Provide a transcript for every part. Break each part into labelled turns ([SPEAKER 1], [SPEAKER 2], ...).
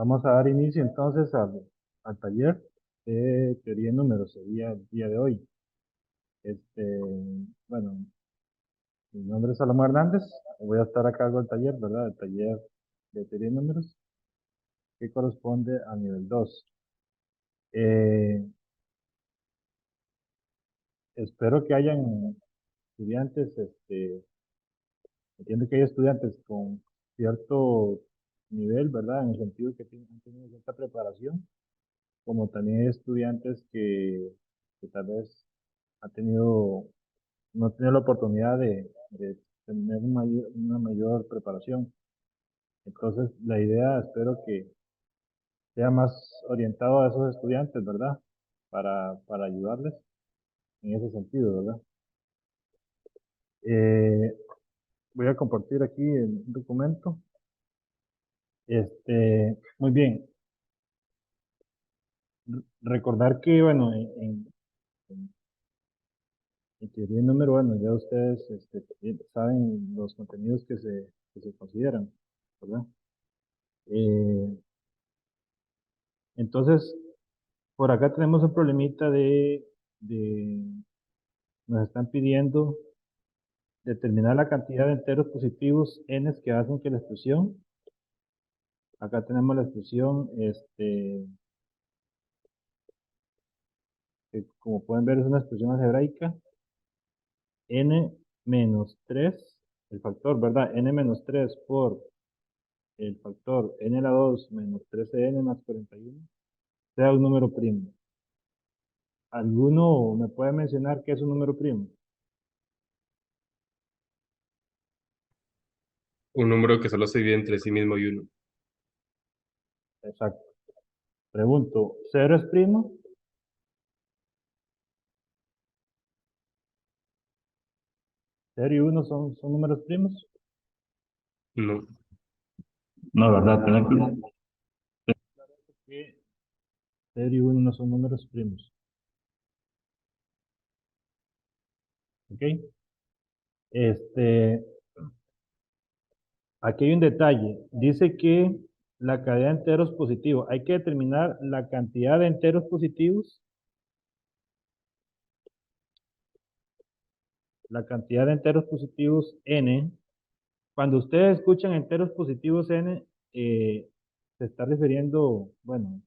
[SPEAKER 1] Vamos a dar inicio entonces al taller de teoría de números, sería el día de hoy. Bueno, mi nombre es Salomón Hernández, voy a estar a cargo del taller, ¿verdad? El taller de teoría de números, que corresponde al nivel 2. Eh, Espero que hayan estudiantes, entiendo que hay estudiantes con cierto nivel, ¿verdad? En el sentido que han tenido cierta preparación, como también hay estudiantes que tal vez ha tenido, no ha tenido la oportunidad de tener una mayor preparación. Entonces, la idea, espero que sea más orientado a esos estudiantes, ¿verdad? Para ayudarles en ese sentido, ¿verdad? Eh, Voy a compartir aquí el documento. Muy bien. Recordar que, bueno, en teoría de número, bueno, ya ustedes saben los contenidos que se consideran, ¿verdad? Eh, entonces, por acá tenemos un problemita de nos están pidiendo determinar la cantidad de enteros positivos n que hacen que la expresión, acá tenemos la expresión, que como pueden ver es una expresión algebraica, n menos 3, el factor, ¿verdad? N menos 3 por el factor n a la 2 menos 13n más 41, sea un número primo. ¿Alguno me puede mencionar qué es un número primo?
[SPEAKER 2] Un número que solo se divide entre sí mismo y uno.
[SPEAKER 1] Exacto. Pregunto, ¿cero es primo? ¿Cero y uno son números primos?
[SPEAKER 2] No.
[SPEAKER 1] No, ¿verdad? Que 0 y 1 no son números primos. ¿Ok? Este, Aquí hay un detalle. Dice que la cadena de enteros positivos. Hay que determinar la cantidad de enteros positivos. La cantidad de enteros positivos n. Cuando ustedes escuchan enteros positivos n, se está refiriendo, bueno,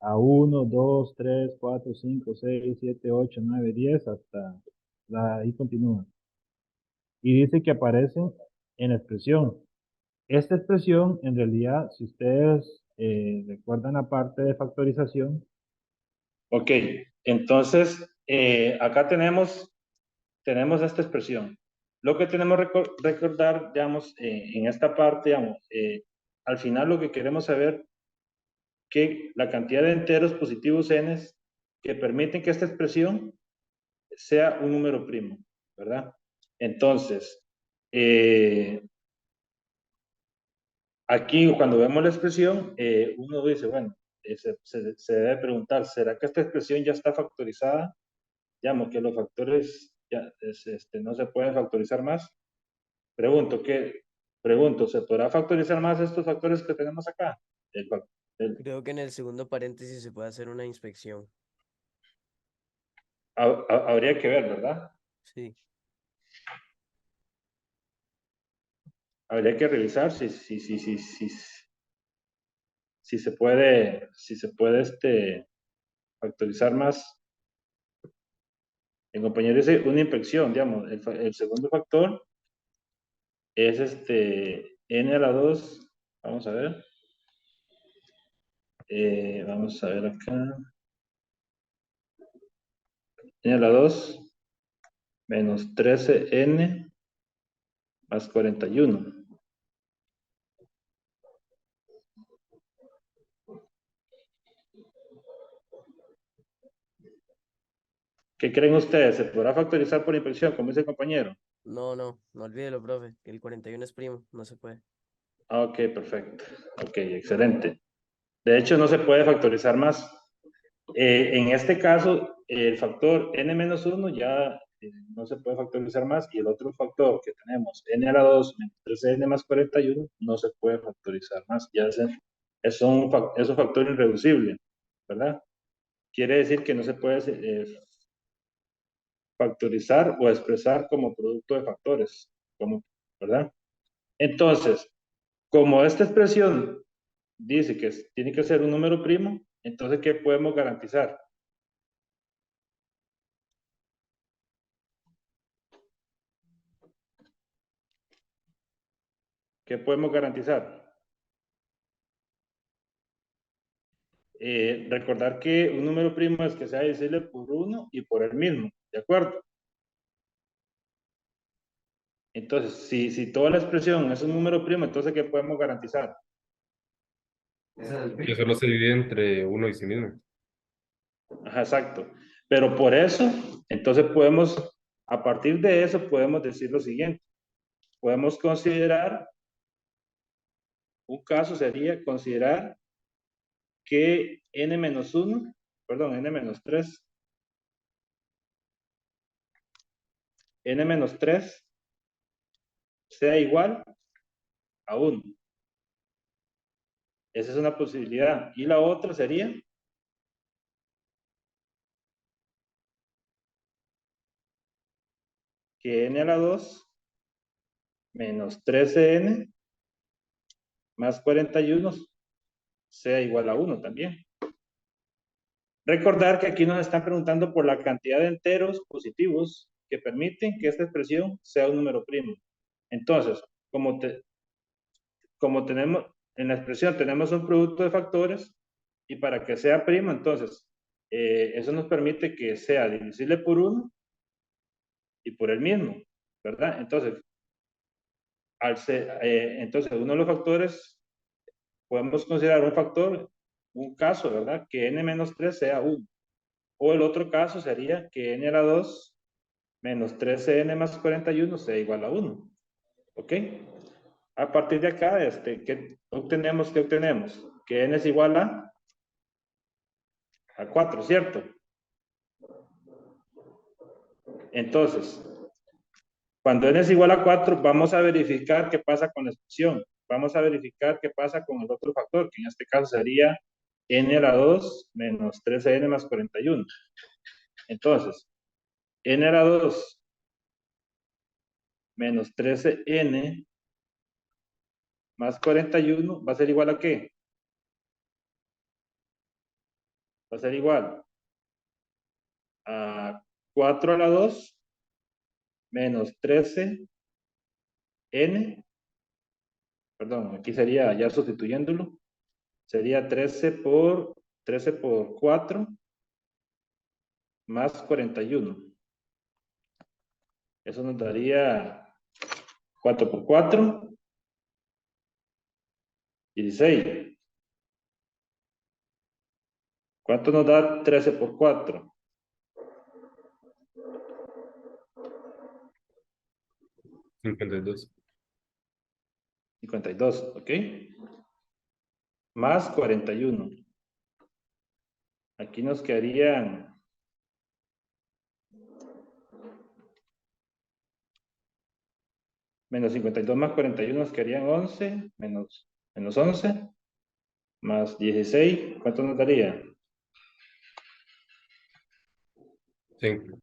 [SPEAKER 1] a 1, 2, 3, 4, 5, 6, 7, 8, 9, 10, hasta ahí continúa. Y dice que aparecen en la expresión. Esta expresión, en realidad, si ustedes recuerdan la parte de factorización. Ok, entonces acá tenemos esta expresión. Lo que tenemos que recordar, digamos, en esta parte, digamos, al final lo que queremos saber que la cantidad de enteros positivos n que permiten que esta expresión sea un número primo, ¿verdad? Entonces, aquí cuando vemos la expresión, uno dice, bueno, se debe preguntar, ¿será que esta expresión ya está factorizada? Digamos que los factores ya, no se pueden factorizar más. Pregunto, ¿se podrá factorizar más estos factores que tenemos acá? El, el-
[SPEAKER 3] Creo que en el segundo paréntesis se puede hacer una inspección.
[SPEAKER 1] Habría que ver, ¿verdad?
[SPEAKER 3] Sí.
[SPEAKER 1] Habría que revisar si se puede factorizar más. El compañero dice una inspección, digamos, el segundo factor es n a la 2, vamos a ver, vamos a ver acá, n a la 2 menos 13n más 41. ¿Qué creen ustedes? ¿Se podrá factorizar por inspección, como dice el compañero?
[SPEAKER 3] No olvídelo, profe, que el 41 es primo, no se puede.
[SPEAKER 1] Ok, perfecto. Ok, excelente. De hecho, no se puede factorizar más. En este caso, el factor n-1 ya no se puede factorizar más y el otro factor que tenemos, n a la 2 menos 13n más 41, no se puede factorizar más. Ya es un factor irreducible, ¿verdad? Quiere decir que no se puede factorizar o expresar como producto de factores, ¿verdad? Entonces, como esta expresión dice que tiene que ser un número primo, entonces, ¿qué podemos garantizar? ¿Qué podemos garantizar? Recordar que un número primo es que sea divisible por uno y por el mismo, ¿de acuerdo? Entonces, si toda la expresión es un número primo, entonces, ¿qué podemos garantizar?
[SPEAKER 2] Que solo se divide entre uno y sí mismo.
[SPEAKER 1] Ajá, exacto. Pero por eso, entonces a partir de eso, podemos decir lo siguiente. Podemos considerar, un caso sería considerar que n-1, perdón, n-3, n-3 sea igual a 1. Esa es una posibilidad. Y la otra sería que n a la 2 menos 13n más 41 sea igual a 1 también. Recordar que aquí nos están preguntando por la cantidad de enteros positivos que permiten que esta expresión sea un número primo. Entonces, como tenemos en la expresión tenemos un producto de factores y para que sea primo, entonces eso nos permite que sea divisible por 1 y por el mismo, ¿verdad? Entonces, entonces uno de los factores podemos considerar un caso, ¿verdad? Que n-3 sea 1. O el otro caso sería que n a la 2 menos 13n más 41 sea igual a 1. ¿Ok? A partir de acá, ¿qué obtenemos? ¿Qué obtenemos? Que n es igual a 4, ¿cierto? Entonces, cuando n es igual a 4, vamos a verificar qué pasa con la expresión. Vamos a verificar qué pasa con el otro factor, que en este caso sería n a la 2 menos 13n más 41. Entonces, n a la 2 menos 13n más 41 va a ser igual a ¿qué? Va a ser igual a 4 a la 2 menos 13n, perdón, aquí sería ya sustituyéndolo, sería 13 por 4 más 41. Eso nos daría 4 por 4, 16. ¿Cuánto nos da 13 por 4?
[SPEAKER 2] 52.
[SPEAKER 1] 52, ¿ok? Más 41. Aquí nos quedarían menos 52 más 41 nos quedarían 11, menos 11, más 16, ¿cuánto nos daría?
[SPEAKER 2] 5.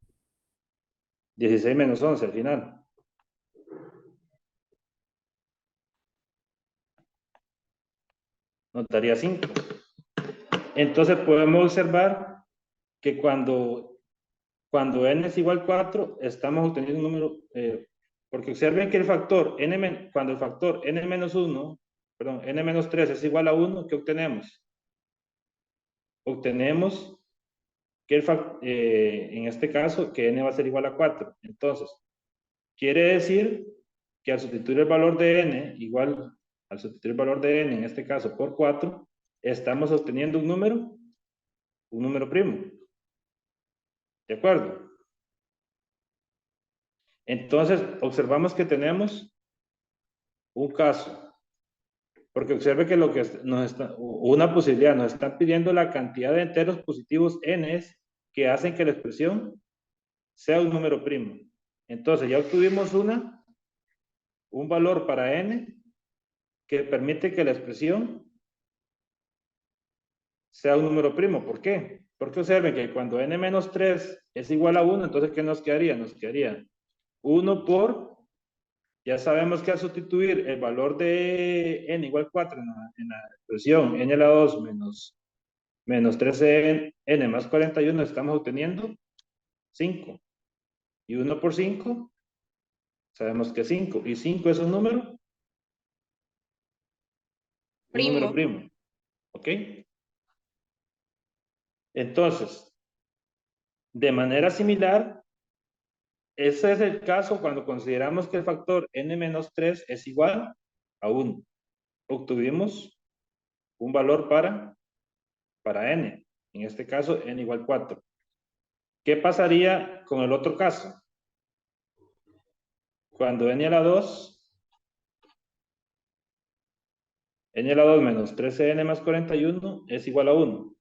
[SPEAKER 1] 16 menos 11 al final. Nos daría 5. Entonces podemos observar que cuando n es igual a 4, estamos obteniendo un número, porque observen que cuando el factor n-1, perdón, n-3 es igual a 1, ¿qué obtenemos? Obtenemos que en este caso, que n va a ser igual a 4. Entonces, quiere decir que al sustituir el valor de n, al sustituir el valor de n, en este caso por 4, estamos obteniendo un número primo. ¿De acuerdo? Entonces, observamos que tenemos un caso, porque observe que lo que una posibilidad, nos están pidiendo la cantidad de enteros positivos n que hacen que la expresión sea un número primo. Entonces, ya obtuvimos un valor para n que permite que la expresión sea un número primo. ¿Por qué? Porque observen que cuando n menos 3 es igual a 1, entonces, ¿qué nos quedaría? Nos quedaría 1 por, ya sabemos que al sustituir el valor de n igual 4 en la expresión n a la 2 menos 13n más 41, estamos obteniendo 5. Y 1 por 5, sabemos que es 5. Y 5 es un número
[SPEAKER 4] Primo.
[SPEAKER 1] primo. ¿Ok? Entonces, de manera similar, ese es el caso cuando consideramos que el factor n menos 3 es igual a 1. Obtuvimos un valor para n. En este caso, n igual 4. ¿Qué pasaría con el otro caso? Cuando n a la 2 menos 13n más 41 es igual a 1.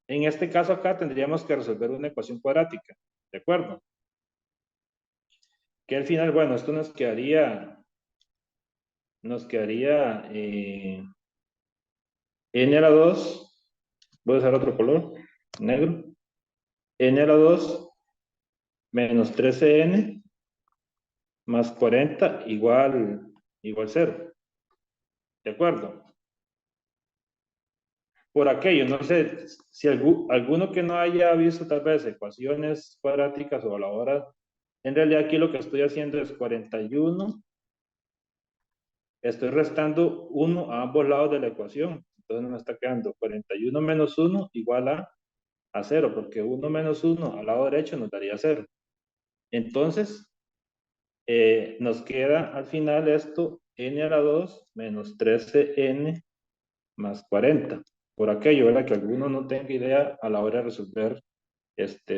[SPEAKER 1] En este caso acá tendríamos que resolver una ecuación cuadrática. ¿De acuerdo? Que al final, bueno, esto nos quedaría n a la 2, voy a usar otro color, negro, n a la 2 menos 13n más 40 igual 0. ¿De acuerdo? Por aquello, no sé si alguno que no haya visto tal vez ecuaciones cuadráticas o a la hora, en realidad aquí lo que estoy haciendo es 41, estoy restando 1 a ambos lados de la ecuación, entonces me está quedando 41 menos 1 igual a 0, porque 1 menos 1 al lado derecho nos daría 0. Entonces, nos queda al final esto, n a la 2 menos 13n más 40. Por aquello, ¿verdad? Que alguno no tenga idea a la hora de resolver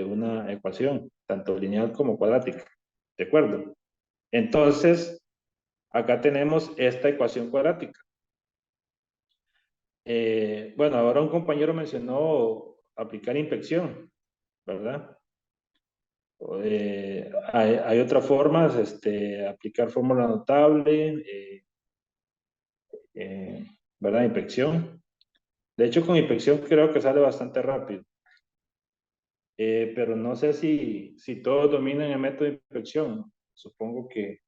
[SPEAKER 1] una ecuación, tanto lineal como cuadrática. ¿De acuerdo? Entonces, acá tenemos esta ecuación cuadrática. Bueno, ahora un compañero mencionó aplicar inspección, ¿verdad? Hay otras formas, aplicar fórmula notable, ¿verdad? Inspección. De hecho, con inspección creo que sale bastante rápido. Pero no sé si todos dominan el método de inspección. Supongo que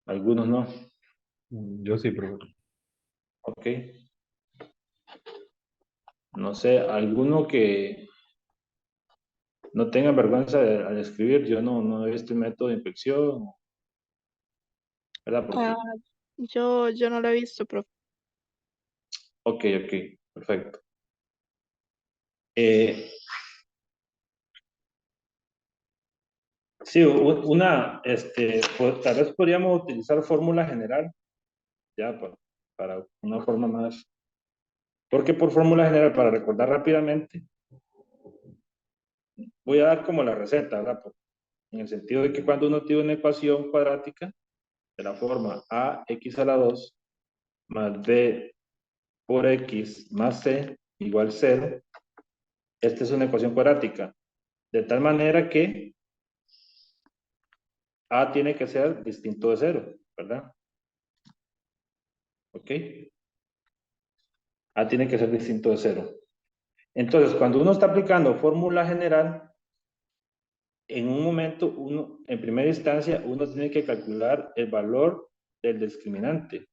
[SPEAKER 1] algunos no.
[SPEAKER 2] Yo sí, pero
[SPEAKER 1] Ok. No sé, alguno que no tenga vergüenza al escribir. Yo no he visto el método de inspección, ¿verdad?
[SPEAKER 4] Ah,
[SPEAKER 1] Porque,
[SPEAKER 4] yo no lo he visto, profe.
[SPEAKER 1] ok, perfecto. Eh, sí, pues, tal vez podríamos utilizar fórmula general, ya, para una forma más. Porque por fórmula general, para recordar rápidamente, voy a dar como la receta, ¿verdad? En el sentido de que cuando uno tiene una ecuación cuadrática de la forma ax a la 2 más b por x más c igual 0, esta es una ecuación cuadrática, de tal manera que a tiene que ser distinto de 0, ¿verdad? ¿Ok? A tiene que ser distinto de 0. Entonces, cuando uno está aplicando fórmula general, en un momento, en primera instancia, uno tiene que calcular el valor del discriminante.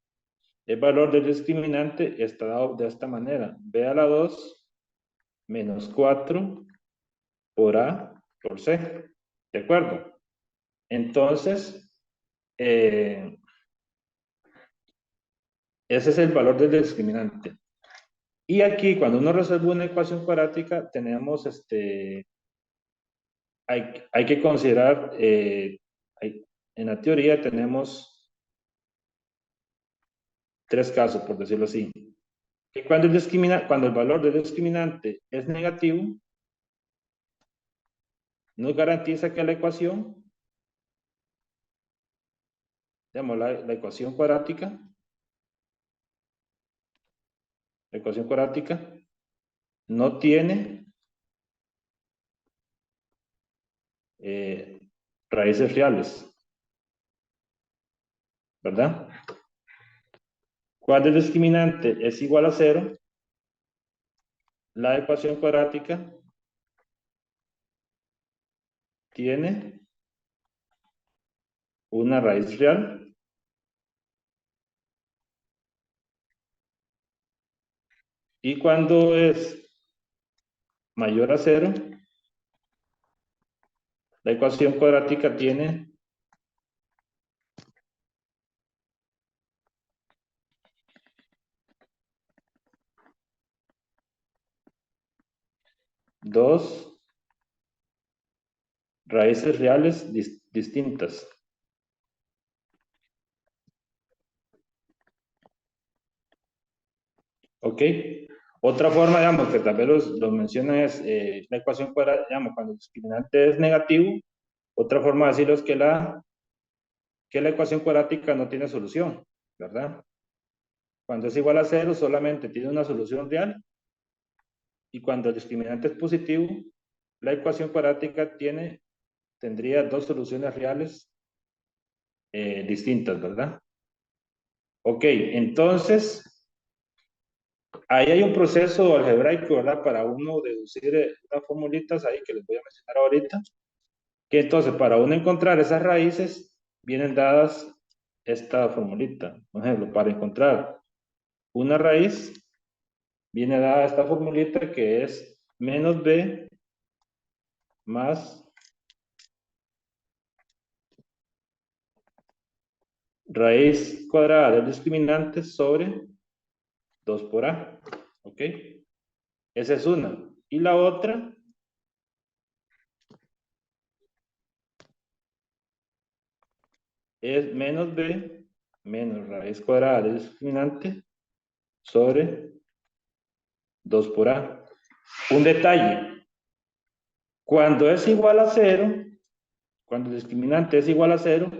[SPEAKER 1] El valor del discriminante está dado de esta manera. B a la 2 menos 4 por A por C. ¿De acuerdo? Entonces, ese es el valor del discriminante. Y aquí, cuando uno resuelve una ecuación cuadrática, tenemos, hay que considerar, en la teoría tenemos tres casos, por decirlo así. Que cuando el valor del discriminante es negativo, nos garantiza que la ecuación, digamos, la ecuación cuadrática no tiene raíces reales, ¿verdad? Cuando el discriminante es igual a 0,
[SPEAKER 5] la ecuación cuadrática tiene una raíz real y cuando es mayor a 0, la ecuación cuadrática tiene dos raíces reales distintas. ¿Ok? Otra forma, digamos, que tal vez los mencionan es la ecuación cuadrática, digamos, cuando el discriminante es negativo, otra forma de decirlo es que la ecuación cuadrática no tiene solución, ¿verdad? Cuando es igual a 0, solamente tiene una solución real, y cuando el discriminante es positivo, la ecuación cuadrática tendría dos soluciones reales distintas, ¿verdad? Ok, entonces, ahí hay un proceso algebraico, ¿verdad? Para uno deducir unas formulitas ahí que les voy a mencionar ahorita, que entonces para uno encontrar esas raíces, vienen dadas esta formulita. Por ejemplo, para encontrar una raíz, viene dada esta formulita que es menos b más raíz cuadrada del discriminante sobre 2 por a. ¿Ok? Esa es una. Y la otra es menos b menos raíz cuadrada del discriminante sobre 2 por a. Un detalle. Cuando es igual a 0, cuando el discriminante es igual a 0,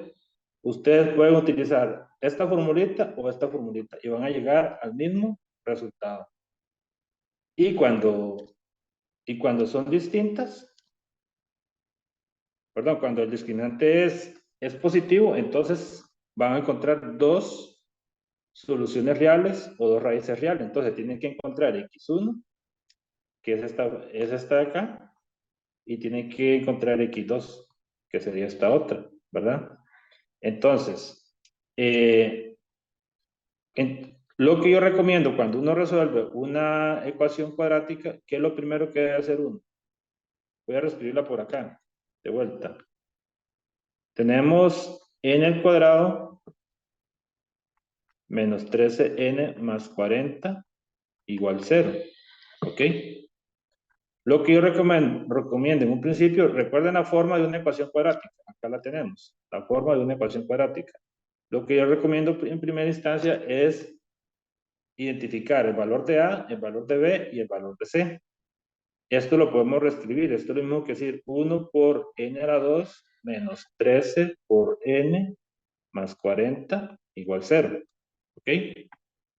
[SPEAKER 5] ustedes pueden utilizar esta formulita o esta formulita y van a llegar al mismo resultado. Y cuando son distintas, perdón, cuando el discriminante es positivo, entonces van a encontrar dos soluciones reales o dos raíces reales. Entonces tienen que encontrar x1, que es esta de acá, y tienen que encontrar x2, que sería esta otra, ¿verdad? Entonces, lo que yo recomiendo cuando uno resuelve una ecuación cuadrática, ¿qué es lo primero que debe hacer uno? Voy a reescribirla por acá, de vuelta. Tenemos n al cuadrado menos 13n más 40 igual 0. ¿Ok? Lo que yo recomiendo en un principio, recuerden la forma de una ecuación cuadrática. Acá la tenemos, la forma de una ecuación cuadrática. Lo que yo recomiendo en primera instancia es identificar el valor de A, el valor de B y el valor de C. Esto lo podemos reescribir. Esto es lo mismo que decir 1 por n a la 2 menos 13 por n más 40 igual 0. ¿Ok?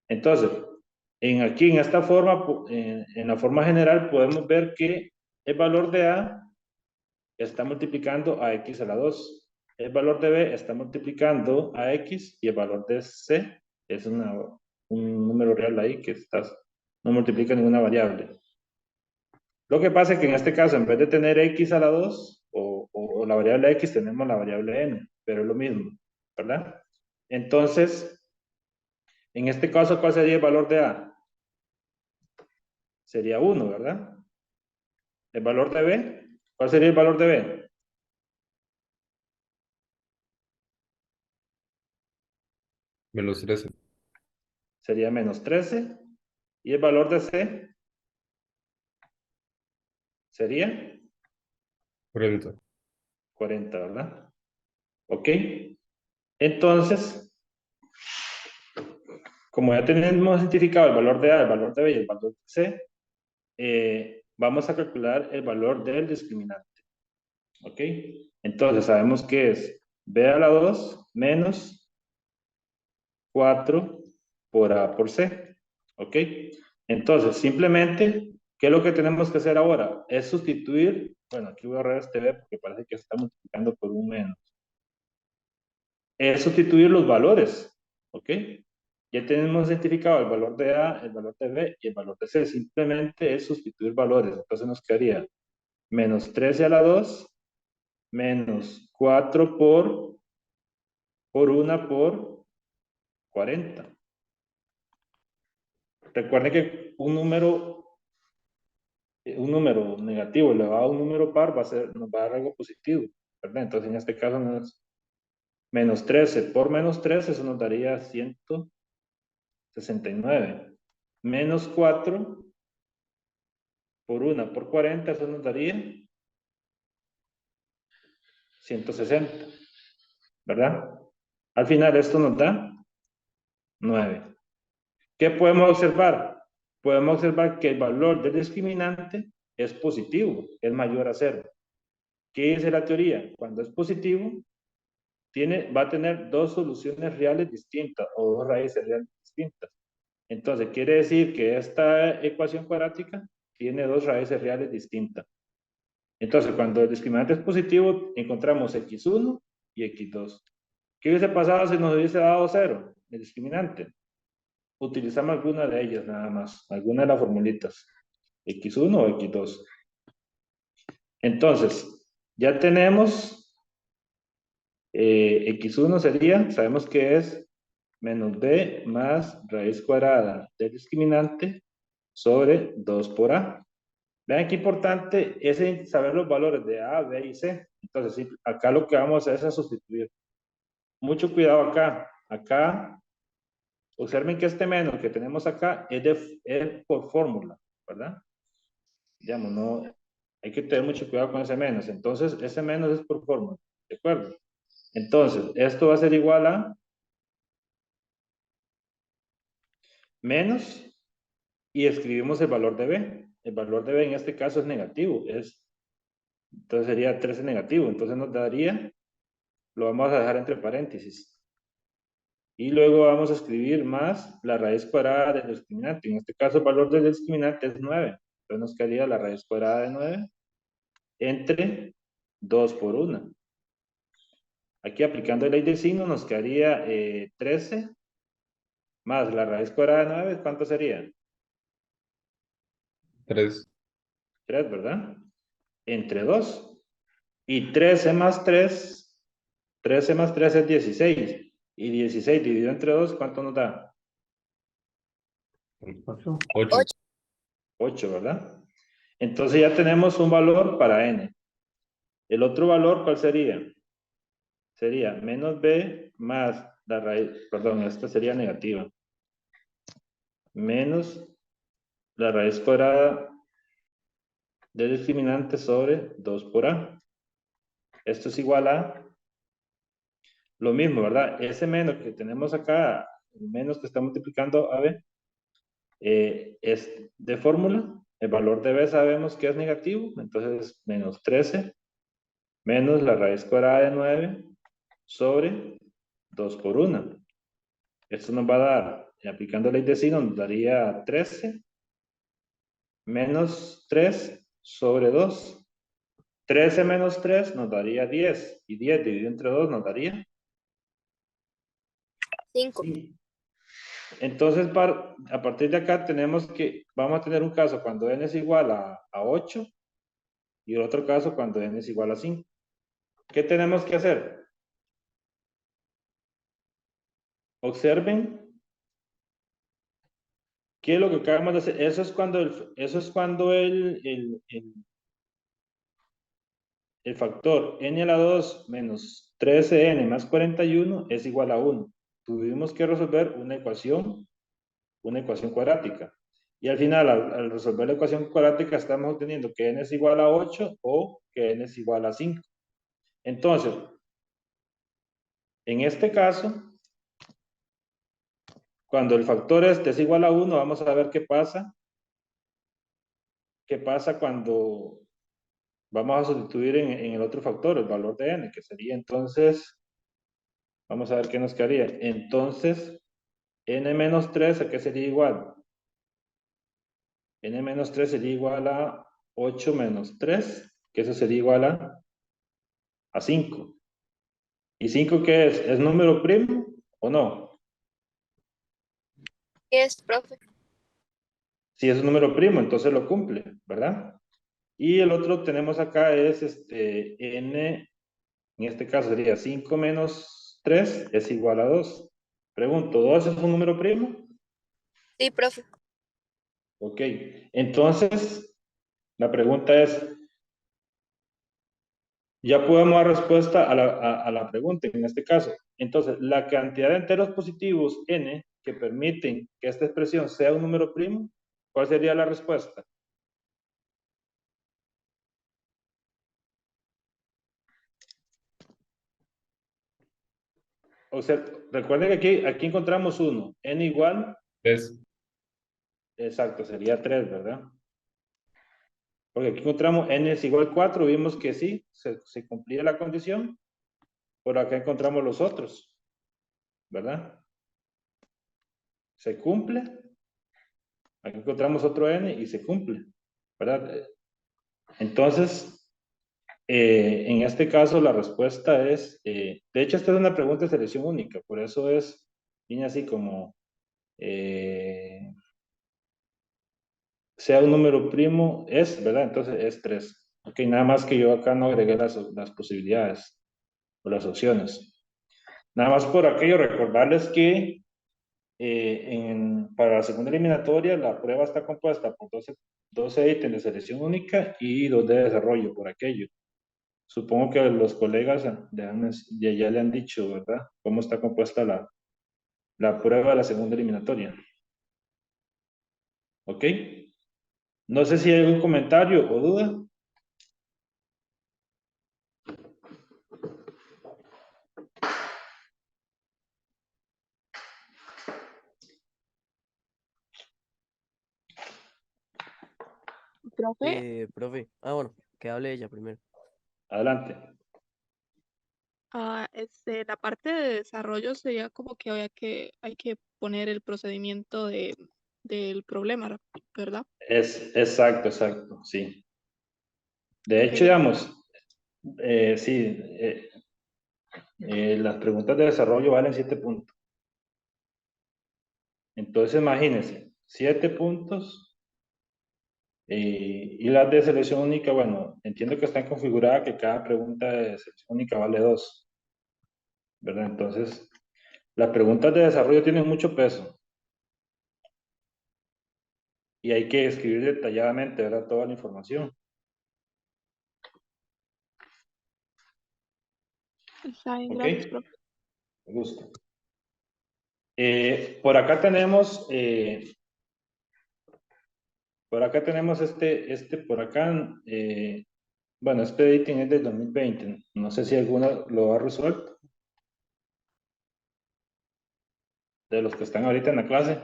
[SPEAKER 5] Entonces, aquí en esta forma, en la forma general, podemos ver que el valor de A está multiplicando a x a la 2. El valor de B está multiplicando a x y el valor de C es un número real ahí que no multiplica ninguna variable. Lo que pasa es que en este caso, en vez de tener x a la 2 o la variable x, tenemos la variable n, pero es lo mismo, ¿verdad? Entonces, en este caso, ¿cuál sería el valor de A? Sería 1, ¿verdad? ¿El valor de B? ¿Cuál sería el valor de B?
[SPEAKER 2] Menos 13.
[SPEAKER 5] Sería menos 13. ¿Y el valor de C? Sería
[SPEAKER 2] 40.
[SPEAKER 5] 40, ¿verdad? ¿Ok? Entonces, como ya tenemos identificado el valor de A, el valor de B y el valor de C, vamos a calcular el valor del discriminante. ¿Ok? Entonces, sabemos que es B a la 2 menos 4 por A por C. ¿Ok? Entonces, simplemente, ¿qué es lo que tenemos que hacer ahora? Es sustituir, bueno, aquí voy a borrar este B porque parece que se está multiplicando por un menos. Es sustituir los valores. ¿Ok? Ya tenemos identificado el valor de A, el valor de B y el valor de C. Simplemente es sustituir valores. Entonces nos quedaría menos 13 a la 2, menos 4 por 1 por 40. Recuerden que un número negativo elevado a un número par nos va a dar algo positivo, ¿verdad? Entonces en este caso nos menos 13 por menos 3, eso nos daría 169. Menos 4 por 1 por 40, eso nos daría 160, ¿verdad? Al final esto nos da 9. ¿Qué podemos observar? Podemos observar que el valor del discriminante es positivo, es mayor a 0. ¿Qué dice la teoría? Cuando es positivo, va a tener dos soluciones reales distintas o dos raíces reales distintas. Entonces, quiere decir que esta ecuación cuadrática tiene dos raíces reales distintas. Entonces, cuando el discriminante es positivo, encontramos x1 y x2. ¿Qué hubiese pasado si nos hubiese dado 0 el discriminante? Utilizamos alguna de ellas nada más, alguna de las formulitas, x1 o x2. Entonces, ya tenemos x1 sería, sabemos que es menos b más raíz cuadrada del discriminante sobre 2 por a. Vean qué importante es saber los valores de a, b y c. Entonces, acá lo que vamos a hacer es sustituir. Mucho cuidado acá. Acá, observen que este menos que tenemos acá es por fórmula, ¿verdad? Digamos, no, hay que tener mucho cuidado con ese menos. Entonces, ese menos es por fórmula, ¿de acuerdo? Entonces, esto va a ser igual a menos y escribimos el valor de b. El valor de b en este caso es negativo, entonces sería 13 negativo. Entonces nos daría, lo vamos a dejar entre paréntesis. Y luego vamos a escribir más la raíz cuadrada del discriminante. En este caso el valor del discriminante es 9. Entonces nos quedaría la raíz cuadrada de 9 entre 2 por 1. Aquí aplicando la ley de signo nos quedaría 13 más la raíz cuadrada de 9. ¿Cuánto sería?
[SPEAKER 2] 3.
[SPEAKER 5] 3, ¿verdad? Entre 2. Y 13 más 3 es 16. Y 16 dividido entre 2, ¿cuánto nos da?
[SPEAKER 2] 8.
[SPEAKER 5] 8, ¿verdad? Entonces ya tenemos un valor para n. El otro valor, ¿cuál sería? Sería menos b más la raíz, perdón, esta sería negativa. Menos la raíz cuadrada del discriminante sobre 2 por a. Esto es igual a lo mismo, ¿verdad? Ese menos que tenemos acá, el menos que está multiplicando a b, es de fórmula. El valor de b sabemos que es negativo, entonces menos 13 menos la raíz cuadrada de 9 sobre 2 por 1. Esto nos va a dar, aplicando la ley de signo, nos daría 13 menos 3 sobre 2. 13 menos 3 nos daría 10. Y 10 dividido entre 2 nos daría
[SPEAKER 6] 5.
[SPEAKER 5] Entonces, a partir de acá vamos a tener un caso cuando n es igual a 8 y el otro caso cuando n es igual a 5. ¿Qué tenemos que hacer? Observen qué es lo que acabamos de hacer. Eso es cuando el factor n a la 2 menos 13n más 41 es igual a 1. Tuvimos que resolver una ecuación cuadrática. Y al final, al resolver la ecuación cuadrática, estamos obteniendo que n es igual a 8 o que n es igual a 5. Entonces, en este caso, cuando el factor este es igual a 1, vamos a ver qué pasa. ¿Qué pasa cuando vamos a sustituir en el otro factor, el valor de n, que sería entonces, vamos a ver qué nos quedaría. Entonces, n menos 3, ¿a qué sería igual? N menos 3 sería igual a 8 menos 3, que eso sería igual a 5. ¿Y 5 qué es? ¿Es número primo o no?
[SPEAKER 6] Es, profe.
[SPEAKER 5] Si es un número primo, entonces lo cumple, ¿verdad? Y el otro tenemos acá es n, en este caso sería 5 menos 3 es igual a 2. Pregunto, ¿2 es un número primo?
[SPEAKER 6] Sí, profe.
[SPEAKER 5] Ok, entonces la pregunta es, ya podemos dar respuesta a la pregunta en este caso. Entonces, la cantidad de enteros positivos n que permiten que esta expresión sea un número primo, ¿cuál sería la respuesta? O sea, recuerden que aquí encontramos 1, n igual,
[SPEAKER 2] 3.
[SPEAKER 5] exacto, sería 3, ¿verdad? Porque aquí encontramos n es igual a 4, vimos que sí, se cumplía la condición. Por acá encontramos los otros, ¿verdad? Se cumple. Aquí encontramos otro n y se cumple, ¿verdad? Entonces, en este caso la respuesta es, de hecho esta es una pregunta de selección única, por eso viene así como, sea un número primo, es, ¿verdad? Entonces es 3. Ok, nada más que yo acá no agregué las posibilidades o las opciones. Nada más por aquello recordarles que para la segunda eliminatoria la prueba está compuesta por 12 ítems de selección única y 2 de desarrollo por aquello. Supongo que los colegas ya le han dicho, ¿verdad? Cómo está compuesta la prueba de la segunda eliminatoria. ¿Ok? No sé si hay algún comentario o duda.
[SPEAKER 4] Profe,
[SPEAKER 3] Profe. Ah, bueno, que hable ella primero.
[SPEAKER 5] Adelante.
[SPEAKER 4] la parte de desarrollo sería como que hay que poner el procedimiento del problema, ¿verdad?
[SPEAKER 5] Es exacto, sí. De
[SPEAKER 4] Ok,
[SPEAKER 5] hecho, digamos, sí, las preguntas de desarrollo valen 7 puntos. Entonces, imagínense, 7 puntos y las de selección única, bueno, entiendo que están configuradas que cada pregunta de selección única vale 2, ¿verdad? Entonces, las preguntas de desarrollo tienen mucho peso y hay que escribir detalladamente, ¿verdad? Toda la información.
[SPEAKER 4] está bien,
[SPEAKER 5] ¿Ok?
[SPEAKER 4] gracias, profe.
[SPEAKER 5] Me gusta. Por acá tenemos por acá, bueno, este editing es del 2020. No sé si alguno lo ha resuelto. De los que están ahorita en la clase.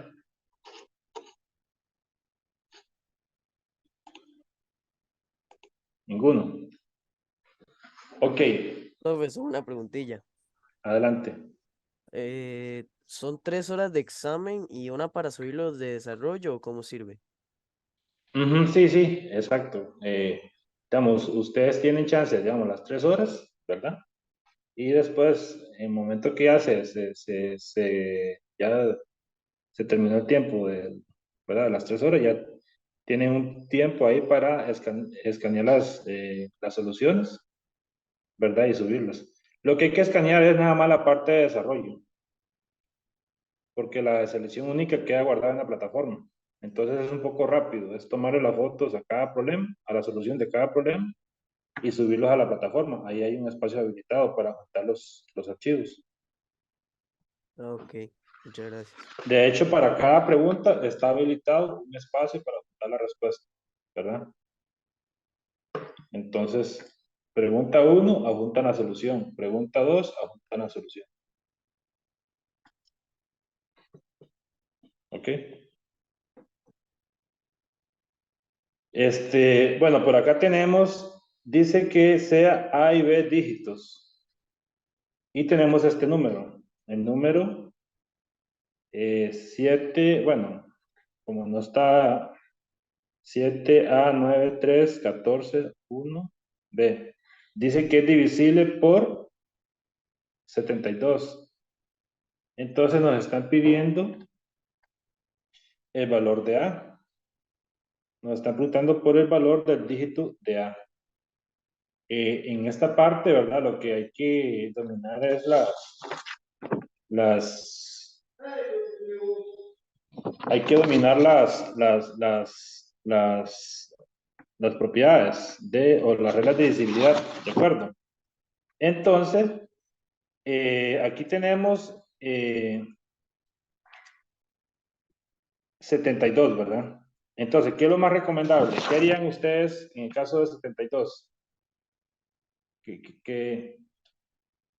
[SPEAKER 5] Ninguno. Ok,
[SPEAKER 3] Profe, es una preguntilla.
[SPEAKER 5] adelante.
[SPEAKER 3] ¿Son 3 horas de examen y una para subirlos de desarrollo o cómo sirve?
[SPEAKER 5] Ujú, sí, sí, exacto. Digamos, ustedes tienen chance, digamos, las 3 horas, ¿verdad? Y después, en el momento que ya ya se terminó el tiempo ¿verdad? Las 3 horas, ya tienen un tiempo ahí para escanear las soluciones, ¿verdad? Y subirlas. Lo que hay que escanear es nada más la parte de desarrollo, porque la selección única queda guardada en la plataforma. Entonces es un poco rápido, es tomarle las fotos a cada problema, a la solución de cada problema y subirlos a la plataforma. Ahí hay un espacio habilitado para juntar los archivos.
[SPEAKER 3] Ah, ok, muchas gracias.
[SPEAKER 5] De hecho, para cada pregunta está habilitado un espacio para juntar la respuesta, ¿verdad? Entonces, pregunta 1, adjuntan la solución. Pregunta 2, adjuntan la solución. ¿Ok? Bueno, por acá tenemos, dice que sea A y B dígitos. Y tenemos este número. El número 7, bueno, como no está 7A9314-1B. Dice que es divisible por 72. Entonces nos están pidiendo el valor de A. Nos están preguntando por el valor del dígito de A. En esta parte, ¿verdad? Lo que hay que dominar es hay que dominar las propiedades o las reglas de divisibilidad, ¿de acuerdo? Entonces, aquí tenemos 72, ¿verdad? Entonces, ¿qué es lo más recomendable? ¿Qué harían ustedes en el caso de 72?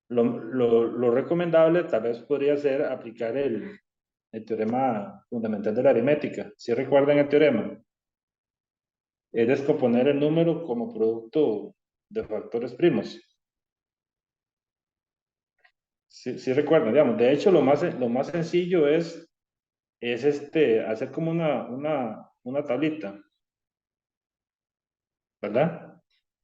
[SPEAKER 5] Lo recomendable tal vez podría ser aplicar el teorema fundamental de la aritmética. ¿Sí recuerdan el teorema? Es descomponer el número como producto de factores primos. Sí recuerdan, digamos. De hecho, lo más sencillo es hacer como una tablita, ¿verdad?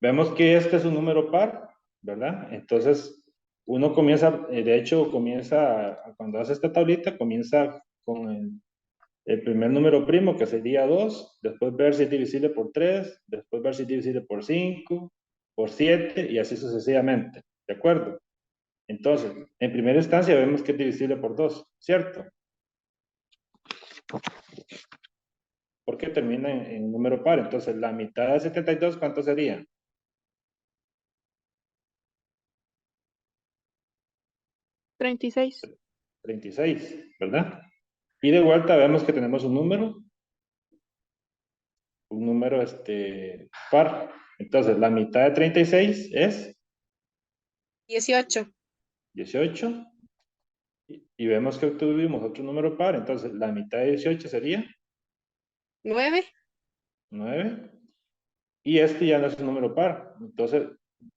[SPEAKER 5] Vemos que este es un número par, ¿verdad? Entonces, uno comienza, de hecho, cuando hace esta tablita, comienza con el primer número primo, que sería 2, después ver si es divisible por 3, después ver si es divisible por 5, por 7, y así sucesivamente, ¿de acuerdo? Entonces, en primera instancia vemos que es divisible por 2, ¿cierto? Porque termina en número par. Entonces, la mitad de 72, ¿cuánto sería?
[SPEAKER 4] 36.
[SPEAKER 5] 36, ¿verdad? Y de vuelta vemos que tenemos un número par. Entonces, la mitad de 36 es
[SPEAKER 6] 18.
[SPEAKER 5] 18. Y vemos que obtuvimos otro número par. Entonces, la mitad de 18 sería
[SPEAKER 6] 9.
[SPEAKER 5] 9. Y este ya no es un número par. Entonces,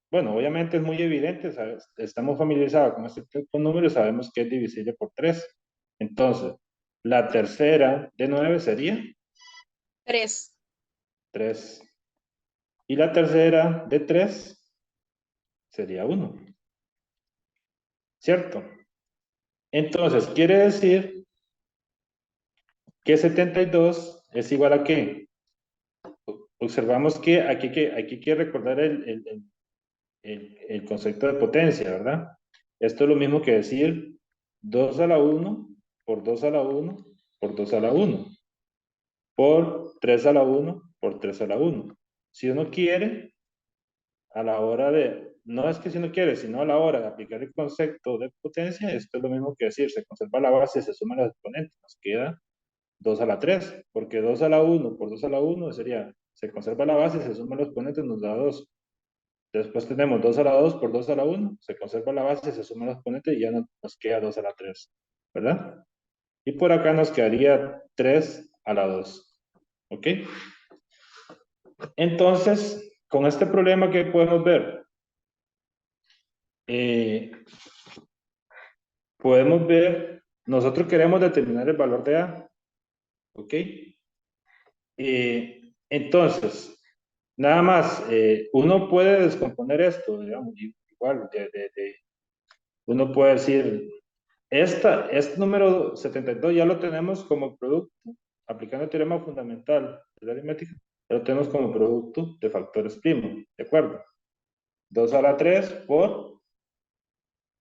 [SPEAKER 5] bueno, obviamente es muy evidente, ¿sabes? Estamos familiarizados con este tipo de números, sabemos que es divisible por 3. Entonces, la tercera de 9 sería
[SPEAKER 6] 3.
[SPEAKER 5] 3. Y la tercera de 3 sería 1. ¿Cierto? Entonces, quiere decir que 72 es igual a ¿qué? Observamos que aquí hay que recordar el concepto de potencia, ¿verdad? Esto es lo mismo que decir 2 a la 1 por 2 a la 1 por 2 a la 1 por 3 a la 1 por 3 a la 1. Si uno quiere, a la hora no es que si uno quiere, sino a la hora de aplicar el concepto de potencia, esto es lo mismo que decir, se conserva la base, se suman los exponentes, nos queda 2 a la 3, porque 2 a la 1 por 2 a la 1 sería, se conserva la base, se suman los exponentes, nos da 2. Después tenemos 2 a la 2 por 2 a la 1, se conserva la base, se suman los exponentes y ya nos queda 2 a la 3, ¿verdad? Y por acá nos quedaría 3 a la 2, ¿ok? Entonces, con este problema, ¿qué podemos ver? Podemos ver, nosotros queremos determinar el valor de A, ¿ok? Entonces, nada más, uno puede descomponer esto, digamos, igual, uno puede decir, este número 72 ya lo tenemos como producto, aplicando el teorema fundamental de la aritmética, ya lo tenemos como producto de factores primos, ¿de acuerdo? 2 a la 3 por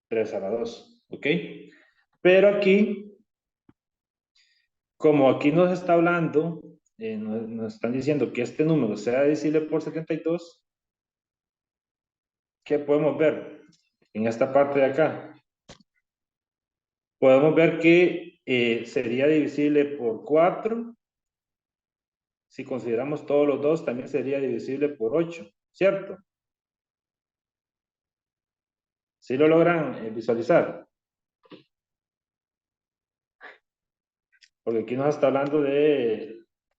[SPEAKER 5] 3 a la 2, ¿ok? Pero aquí, como aquí nos está hablando, nos están diciendo que este número sea divisible por 72, ¿qué podemos ver? En esta parte de acá, podemos ver que sería divisible por 4. Si consideramos todos los dos, también sería divisible por 8, ¿cierto? ¿Sí lo logran visualizar? Porque aquí nos está hablando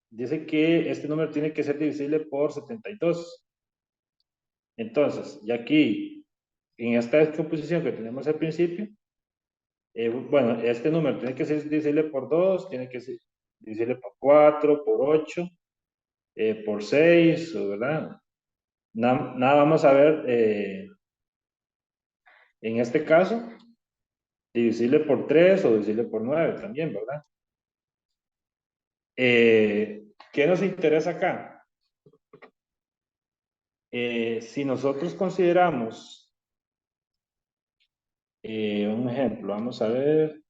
[SPEAKER 5] dice que este número tiene que ser divisible por 72. Entonces, y aquí, en esta descomposición que tenemos al principio, bueno, este número tiene que ser divisible por 2, tiene que ser divisible por 4, por 8, por 6, ¿verdad? Nada vamos a ver en este caso, divisible por 3 o divisible por 9 también, ¿verdad? ¿Qué nos interesa acá? Si nosotros consideramos, un ejemplo, vamos a ver.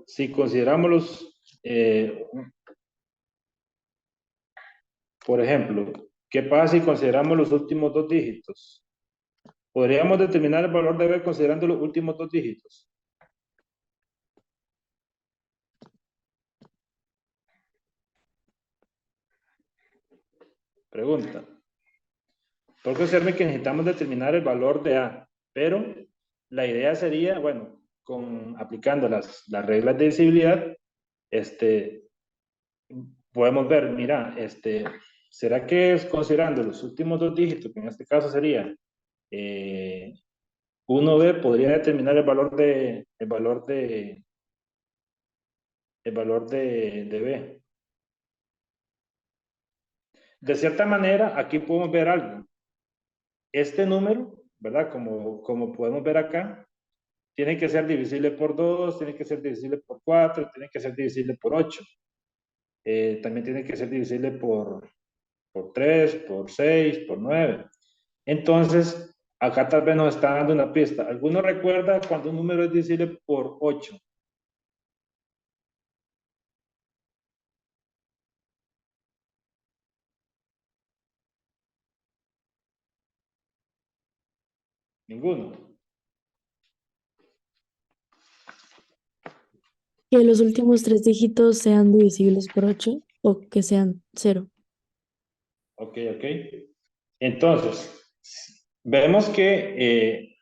[SPEAKER 5] Si consideramos por ejemplo, ¿qué pasa si consideramos los últimos dos dígitos? ¿Podríamos determinar el valor de B considerando los últimos dos dígitos? Pregunta. Porque observen que necesitamos determinar el valor de A, pero la idea sería, bueno, aplicando las reglas de divisibilidad, podemos ver, mira, ¿será que es considerando los últimos dos dígitos, que en este caso sería 1B, podría determinar el valor de B? De cierta manera, aquí podemos ver algo. Este número, ¿verdad? Como podemos ver acá, tiene que ser divisible por 2, tiene que ser divisible por 4, tiene que ser divisible por 8. También tiene que ser divisible por 3, por 6, por 9. Entonces, acá tal vez nos está dando una pista. ¿Alguno recuerda cuando un número es divisible por 8? Ninguno.
[SPEAKER 7] Que los últimos tres dígitos sean divisibles por 8 o que sean 0.
[SPEAKER 5] Ok. Entonces, vemos que,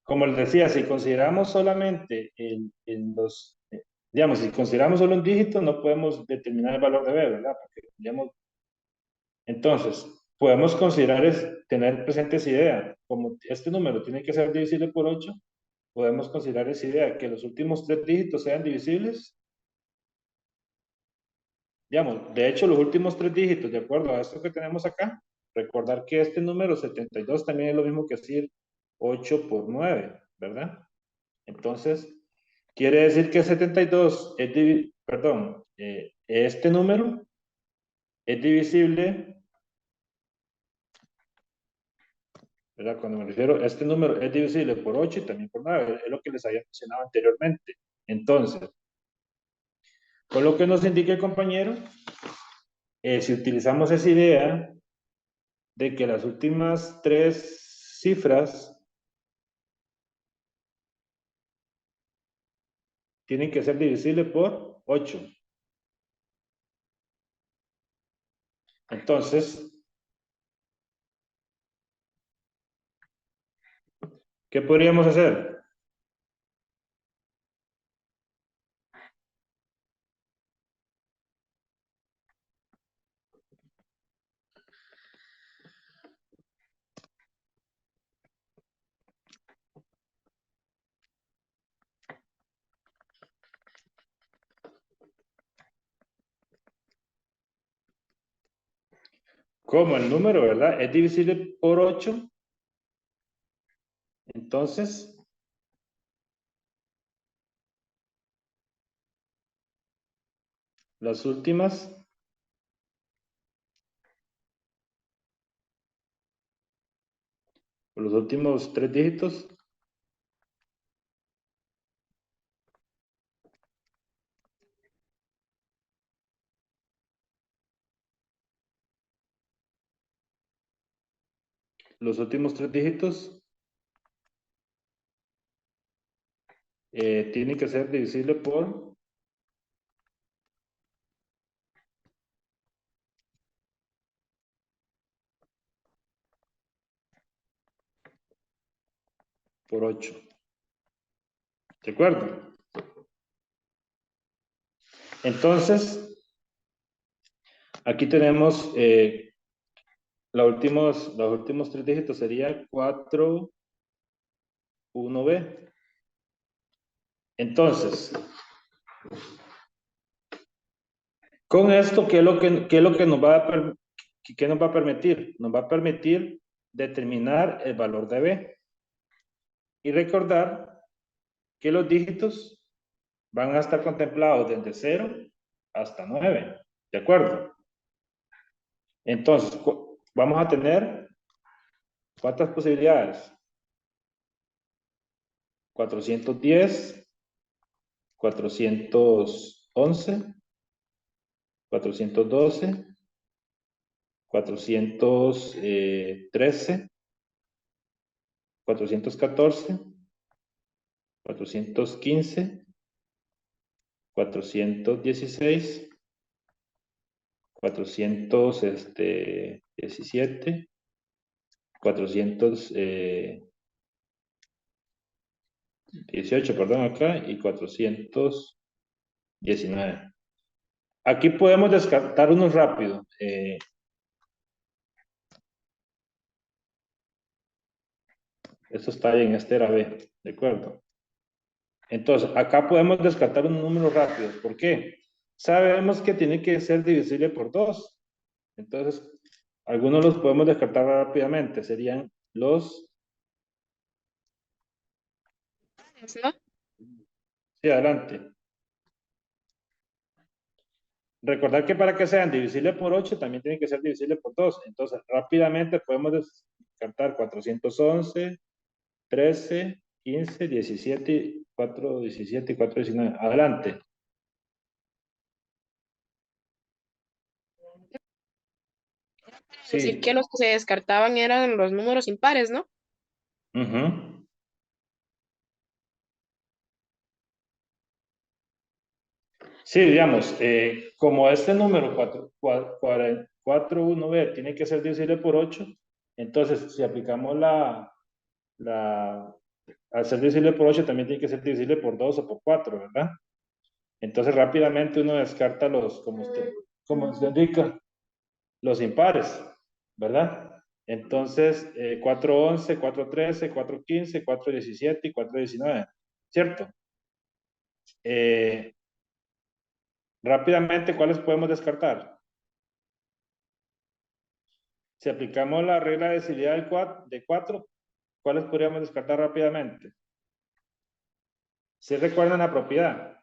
[SPEAKER 5] como les decía, si consideramos solamente digamos, si consideramos solo un dígito, no podemos determinar el valor de B, ¿verdad? Porque, digamos, entonces, podemos considerar tener presente esa idea. Como este número tiene que ser divisible por 8, podemos considerar esa idea, que los últimos tres dígitos sean divisibles. Digamos, de hecho, los últimos tres dígitos, de acuerdo a esto que tenemos acá, recordar que este número 72 también es lo mismo que decir 8 por 9, ¿verdad? Entonces, quiere decir que 72 este número es divisible, ¿verdad? Cuando me refiero a este número es divisible por 8 y también por 9, es lo que les había mencionado anteriormente. Entonces, con lo que nos indica el compañero, si utilizamos esa idea de que las últimas tres cifras tienen que ser divisibles por 8. Entonces, ¿qué podríamos hacer? Como el número, ¿verdad? Es divisible por 8. Entonces, las últimas los últimos tres dígitos tienen que ser divisible por 8. ¿De acuerdo? Entonces, aquí tenemos los últimos tres dígitos serían 4, 1B. Entonces, con esto, ¿qué es lo que nos va a permitir? Nos va a permitir determinar el valor de B. Y recordar que los dígitos van a estar contemplados desde 0 hasta 9. ¿De acuerdo? Entonces, vamos a tener ¿cuántas posibilidades? 410, 411, 412, 413, 414, 415, 416, 417, 418, perdón, acá, y 419. Aquí podemos descartar unos rápido. Esto está bien, este era B, ¿de acuerdo? Entonces, acá podemos descartar un número rápido. ¿Por qué? Sabemos que tiene que ser divisible por 2. Entonces, algunos los podemos descartar rápidamente. Serían los...
[SPEAKER 6] ¿no?
[SPEAKER 5] Sí, adelante. Recordar que para que sean divisibles por 8, también tienen que ser divisibles por 2. Entonces, rápidamente podemos descartar 411, 13, 15, 17, 4, 17 y 4, 19. Adelante.
[SPEAKER 6] Decir
[SPEAKER 5] Sí.
[SPEAKER 6] que los que se descartaban eran los números impares, ¿no?
[SPEAKER 5] Ujú. Sí, digamos, como este número 41B tiene que ser divisible por 8, entonces si aplicamos al ser divisible por 8 también tiene que ser divisible por 2 o por 4, ¿verdad? Entonces rápidamente uno descarta como usted indica, los impares, ¿verdad? Entonces 411, 413, 415, 417 y 419, ¿cierto? Rápidamente, ¿cuáles podemos descartar? Si aplicamos la regla de divisibilidad de 4, ¿cuáles podríamos descartar rápidamente? ¿Sí recuerdan la propiedad?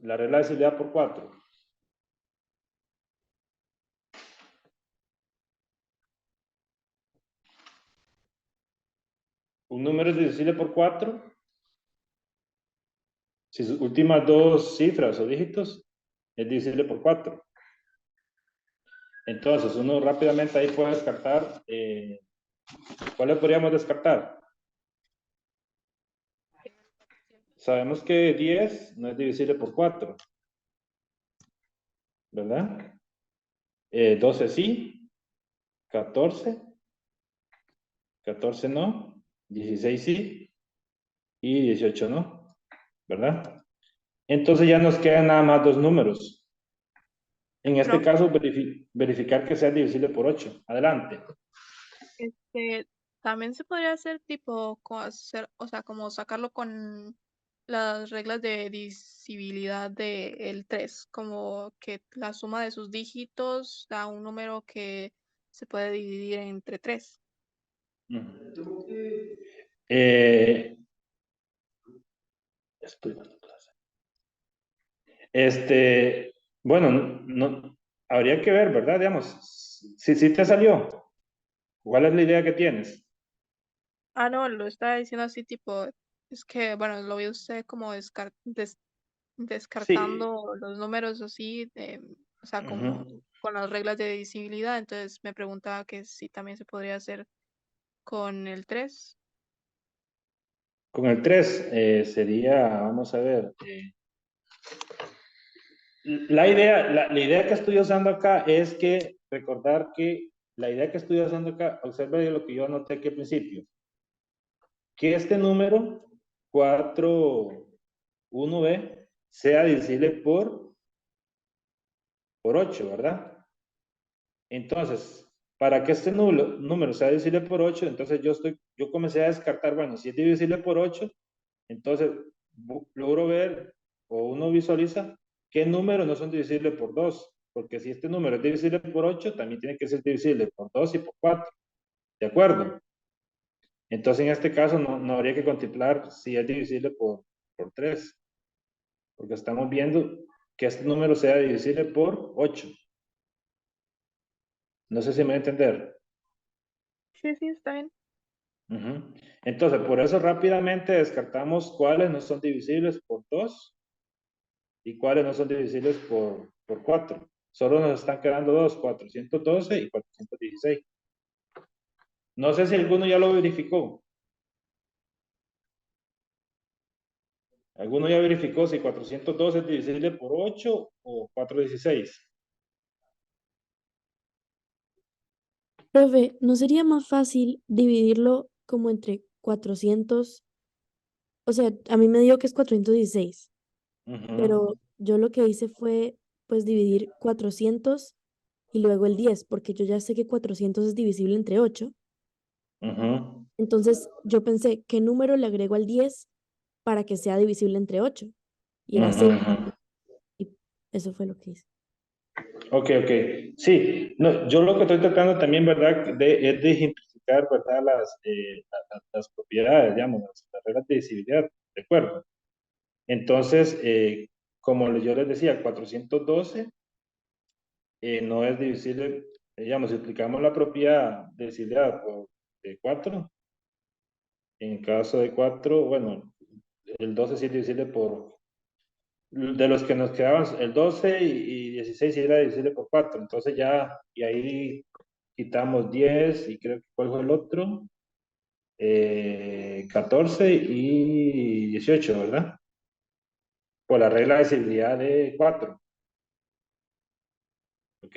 [SPEAKER 5] La regla de divisibilidad por 4. Un número es divisible por 4 si sus últimas dos cifras o dígitos es divisible por 4. Entonces, uno rápidamente ahí puede descartar. ¿Cuáles podríamos descartar? Sabemos que 10 no es divisible por 4, ¿verdad? 12 sí, 14 no, 16 sí y 18 no, ¿verdad? Entonces ya nos quedan nada más dos números. En este
[SPEAKER 4] No.
[SPEAKER 5] caso, verificar que sea divisible por 8. Adelante.
[SPEAKER 4] También se podría hacer tipo, o sea, como sacarlo con las reglas de divisibilidad del 3, como que la suma de sus dígitos da un número que se puede dividir entre 3.
[SPEAKER 5] Estoy dando clase. Bueno, no, habría que ver, ¿verdad? Digamos, si te salió, ¿cuál es la idea que tienes?
[SPEAKER 4] Ah, no, lo estaba diciendo así tipo, es que, bueno, lo vi usted como
[SPEAKER 5] Sí.
[SPEAKER 4] descartando los números así, o sea, como
[SPEAKER 5] Ujú.
[SPEAKER 4] con las reglas de divisibilidad, entonces me preguntaba que si también se podría hacer con el 3.
[SPEAKER 5] Con el 3 sería, vamos a ver, la idea que estoy usando acá es que recordar que la idea que estoy usando acá, observe lo que yo anoté aquí al principio, que este número 41B sea divisible por 8, ¿verdad? Entonces, para que este número sea divisible por 8, entonces yo comencé a descartar, bueno, si es divisible por 8, entonces logro ver o uno visualiza qué números no son divisibles por 2, porque si este número es divisible por 8, también tiene que ser divisible por 2 y por 4, ¿de acuerdo? Entonces en este caso no habría que contemplar si es divisible por 3. Porque estamos viendo que este número sea divisible por 8. No sé si me va a entender.
[SPEAKER 4] Sí, sí, está bien.
[SPEAKER 5] Ujú. Entonces, por eso rápidamente descartamos cuáles no son divisibles por 2 y cuáles no son divisibles por 4. Solo nos están quedando dos, 412 y 416. No sé si alguno ya lo verificó. ¿Alguno ya verificó si 412 es divisible por 8 o 416?
[SPEAKER 7] Profe, ¿no sería más fácil dividirlo como entre 400? O sea, a mí me dio que es 416,
[SPEAKER 5] Ujú,
[SPEAKER 7] pero yo lo que hice fue pues dividir 400 y luego el 10, porque yo ya sé que 400 es divisible entre 8.
[SPEAKER 5] ujú.
[SPEAKER 7] Entonces yo pensé, ¿qué número le agrego al 10 para que sea divisible entre 8? Y era
[SPEAKER 5] Ujú,
[SPEAKER 7] 6.
[SPEAKER 5] ujú.
[SPEAKER 7] Y eso fue lo que hice.
[SPEAKER 5] Ok, ok. Sí, no, yo lo que estoy tratando también, ¿verdad? Es de ejemplificar, ¿verdad? Las propiedades, digamos, las reglas de divisibilidad, ¿de acuerdo? Entonces, como yo les decía, 412 no es divisible, digamos, si aplicamos la propiedad de divisibilidad por 4, en caso de 4, bueno, el 12 sí es divisible por, de los que nos quedaban, el 12 y 16 sí era divisible por 4, entonces ya, y ahí quitamos 10 y creo que cuál fue el otro, 14 y 18, ¿verdad? Por la regla de divisibilidad de 4, ¿ok?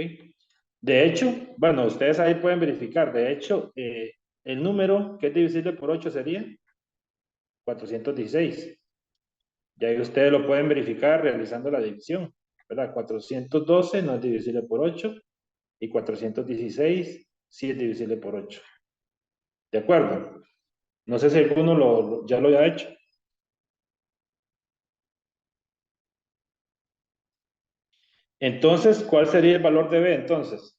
[SPEAKER 5] De hecho, bueno, ustedes ahí pueden verificar, de hecho, el número que es divisible por 8 sería 416. Y ahí ustedes lo pueden verificar realizando la división, ¿verdad? 412 no es divisible por 8 y 416 sí es divisible por 8. ¿De acuerdo? No sé si alguno ya lo haya hecho. Entonces, ¿cuál sería el valor de B entonces?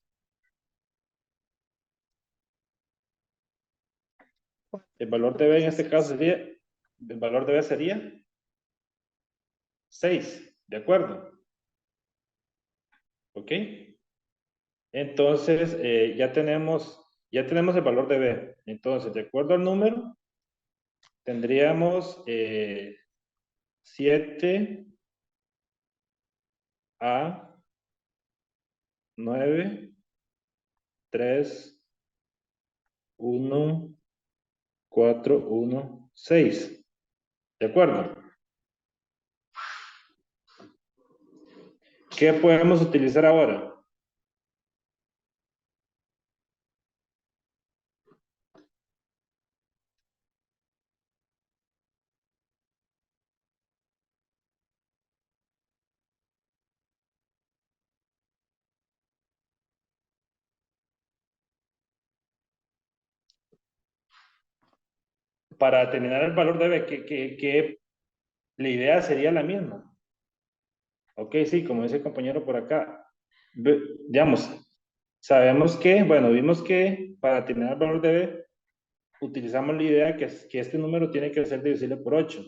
[SPEAKER 5] El valor de B en este caso sería, el valor de B sería 6, ¿de acuerdo? ¿Ok? Entonces, ya tenemos el valor de B. Entonces, de acuerdo al número, tendríamos 7 a 9, 3, 1, 4, 1, 6. ¿De acuerdo? ¿Qué podemos utilizar ahora? Para determinar el valor de B, que la idea sería la misma. Ok, sí, como dice el compañero por acá. Digamos, sabemos que, bueno, vimos que para determinar el valor de B, utilizamos la idea que este número tiene que ser divisible por 8.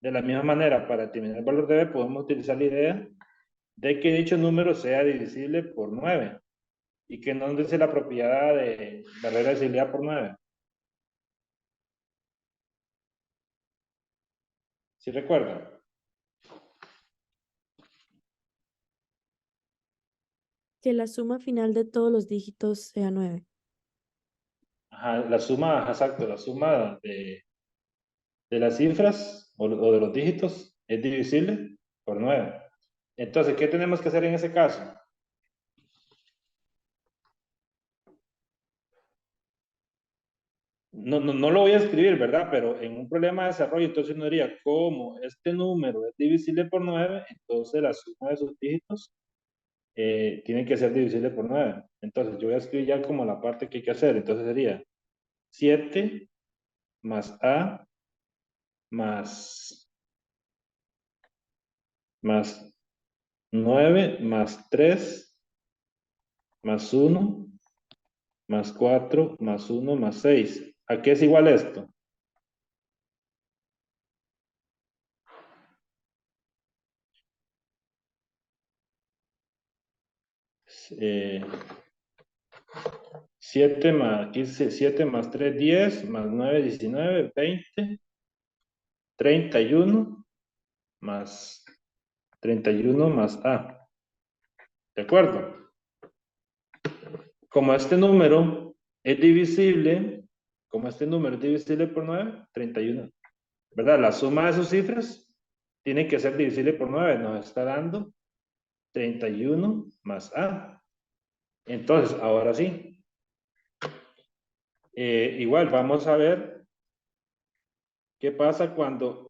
[SPEAKER 5] De la misma manera, para determinar el valor de B, podemos utilizar la idea de que dicho número sea divisible por 9 y que no dice la propiedad de la regla de divisibilidad por 9. ¿Sí recuerdan?
[SPEAKER 7] Que la suma final de todos los dígitos sea 9.
[SPEAKER 5] Ajá, la suma, exacto, la suma de las cifras o de los dígitos es divisible por 9. Entonces, ¿qué tenemos que hacer en ese caso? No lo voy a escribir, ¿verdad? Pero en un problema de desarrollo, entonces uno diría, como este número es divisible por 9, entonces la suma de sus dígitos tiene que ser divisible por 9. Entonces, yo voy a escribir ya como la parte que hay que hacer. Entonces sería 7 más A más 9 más 3 más 1 más 4 más 1 más 6. ¿A qué es igual esto? 7 más, aquí dice 7 más 3, 10, más 9, 19, 20, 31, más 31 más A. ¿De acuerdo? Como este número es divisible, como este número es divisible por 9, 31. ¿Verdad? La suma de sus cifras tiene que ser divisible por 9. Nos está dando 31 más A. Entonces, ahora sí. Igual, vamos a ver qué pasa cuando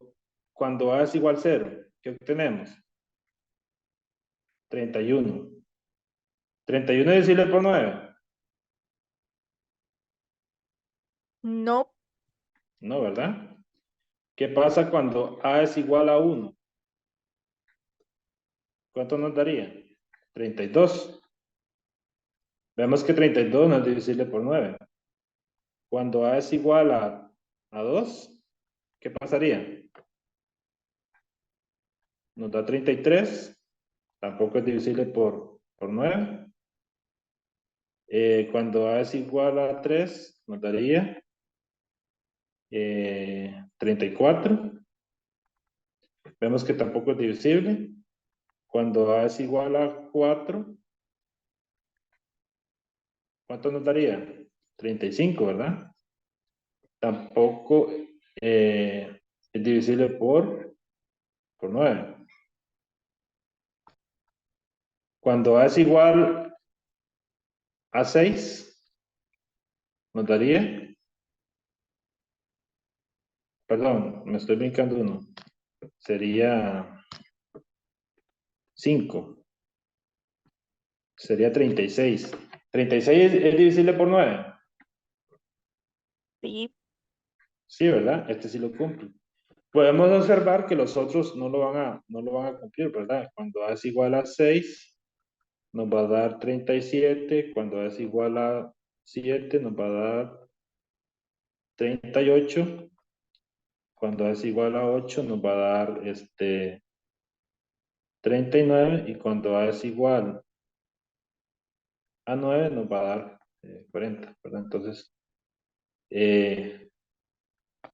[SPEAKER 5] A es igual a 0. ¿Qué obtenemos? 31. 31 es divisible por 9.
[SPEAKER 4] No,
[SPEAKER 5] No, ¿verdad? ¿Qué pasa cuando A es igual a 1? ¿Cuánto nos daría? 32. Vemos que 32 no es divisible por 9. Cuando A es igual a 2, ¿qué pasaría? Nos da 33. Tampoco es divisible por 9. Cuando A es igual a 3, nos daría 34. Vemos que tampoco es divisible. Cuando A es igual a 4, ¿cuánto nos daría? 35, ¿verdad? Tampoco es divisible por 9. Cuando A es igual a 6, nos daría, perdón, me estoy brincando uno, sería 5, sería 36. 36 es divisible por 9.
[SPEAKER 4] sí,
[SPEAKER 5] Sí, ¿verdad? Este sí lo cumple. Podemos observar que los otros no lo van a cumplir, ¿verdad? Cuando A es igual a 6, nos va a dar 37. Cuando A es igual a 7, nos va a dar 38. Cuando A es igual a 8, nos va a dar 39. Y cuando A es igual a 9, nos va a dar 40, ¿verdad? Entonces,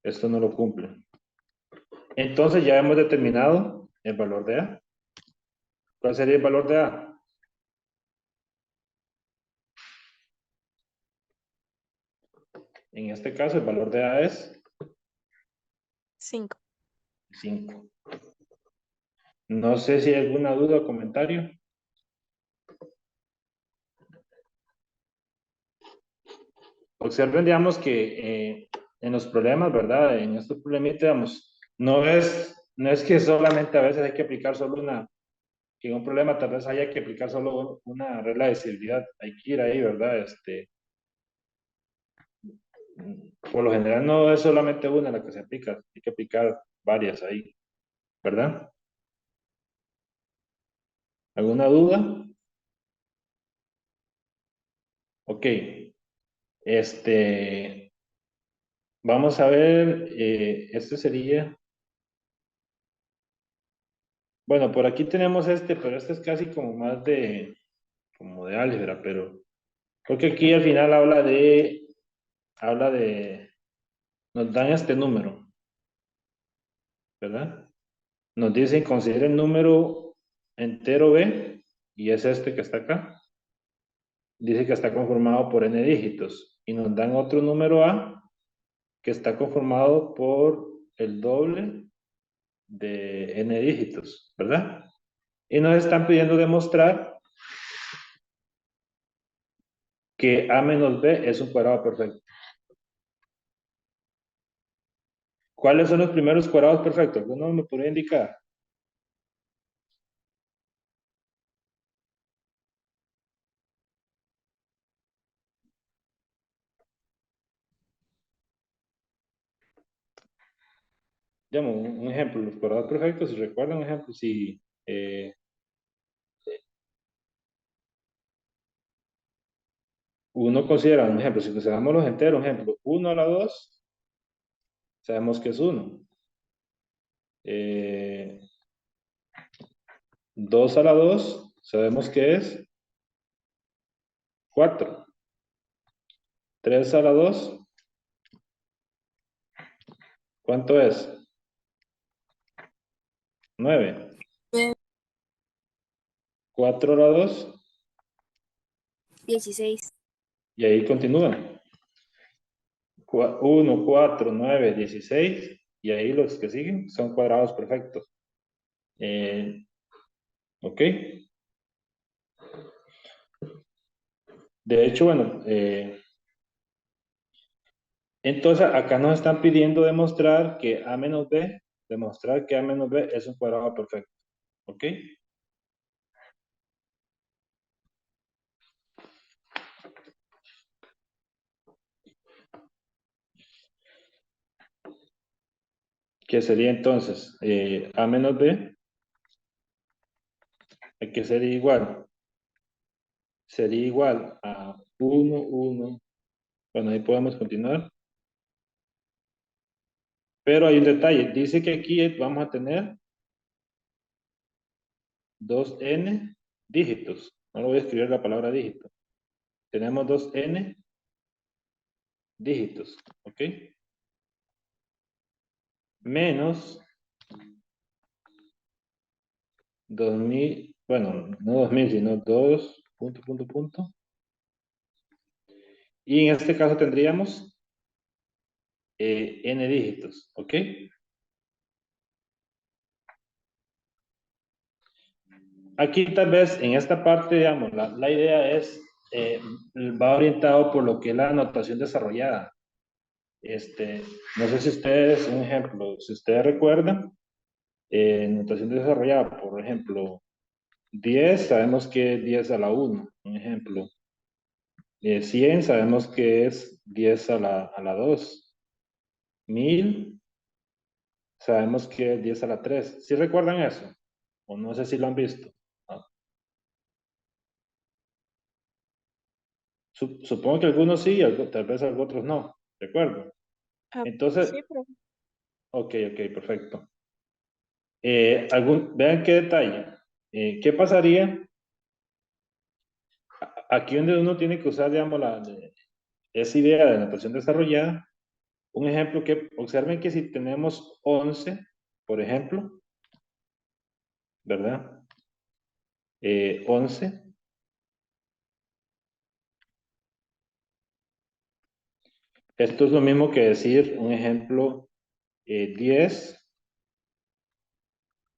[SPEAKER 5] esto no lo cumple. Entonces, ya hemos determinado el valor de A. ¿Cuál sería el valor de A? En este caso, el valor de A es
[SPEAKER 4] 5.
[SPEAKER 5] 5. No sé si hay alguna duda o comentario. Observen, digamos, que en los problemas, ¿verdad? En estos problemitas, digamos, no es que solamente a veces hay que aplicar solo que en un problema tal vez haya que aplicar solo una regla de visibilidad. Hay que ir ahí, ¿verdad? Por lo general no es solamente una la que se aplica, hay que aplicar varias ahí, ¿verdad? ¿Alguna duda? Ok. Vamos a ver, este sería, bueno, por aquí tenemos pero este es casi como más como de álgebra, pero porque aquí al final habla de, nos dan este número, ¿verdad? Nos dicen considera el número entero B, y es este que está acá. Dice que está conformado por n dígitos, y nos dan otro número A que está conformado por el doble de n dígitos, ¿verdad? Y nos están pidiendo demostrar que A menos B es un cuadrado perfecto. ¿Cuáles son los primeros cuadrados perfectos? ¿Alguno me podría indicar? Digamos, un ejemplo, los cuadrados perfectos, si recuerdan un ejemplo, si uno considera, un ejemplo, si consideramos los enteros, un ejemplo, 1 a la 2, sabemos que es 1. 2 a la 2, sabemos que es 4. 3 a la 2. ¿Cuánto es? 9. 4 a la 2.
[SPEAKER 8] 16.
[SPEAKER 5] Y ahí continúan. 1, 4, 9, 16. Y ahí los que siguen son cuadrados perfectos. ¿Ok? De hecho, bueno, entonces acá nos están pidiendo demostrar que A menos B, es un cuadrado perfecto. ¿Ok? ¿Qué sería entonces? A menos B, que sería igual. Sería igual a 1, 1. Bueno, ahí podemos continuar. Pero hay un detalle. Dice que aquí vamos a tener 2n dígitos. No lo voy a escribir la palabra dígito. Tenemos 2n dígitos. ¿Ok? Menos 2000, bueno, no 2000, sino 2, punto, punto, punto. Y en este caso tendríamos n dígitos. ¿Ok? Aquí tal vez en esta parte, digamos, la idea es, va orientado por lo que es la notación desarrollada. No sé si ustedes, un ejemplo, si ustedes recuerdan, notación desarrollada, por ejemplo, 10, sabemos que es 10 a la 1, un ejemplo. 100, sabemos que es 10 a la 2. 1000, sabemos que es 10 a la 3. ¿Sí recuerdan eso? O no sé si lo han visto. Supongo que algunos sí, tal vez otros no. ¿De acuerdo?
[SPEAKER 6] Ah,
[SPEAKER 5] Entonces,
[SPEAKER 6] sí, pero
[SPEAKER 5] ok, perfecto. Vean qué detalle. ¿Qué pasaría? Aquí donde uno tiene que usar, digamos, esa idea de notación desarrollada. Un ejemplo que observen que si tenemos 11, por ejemplo, ¿verdad? 11. Esto es lo mismo que decir, un ejemplo, 10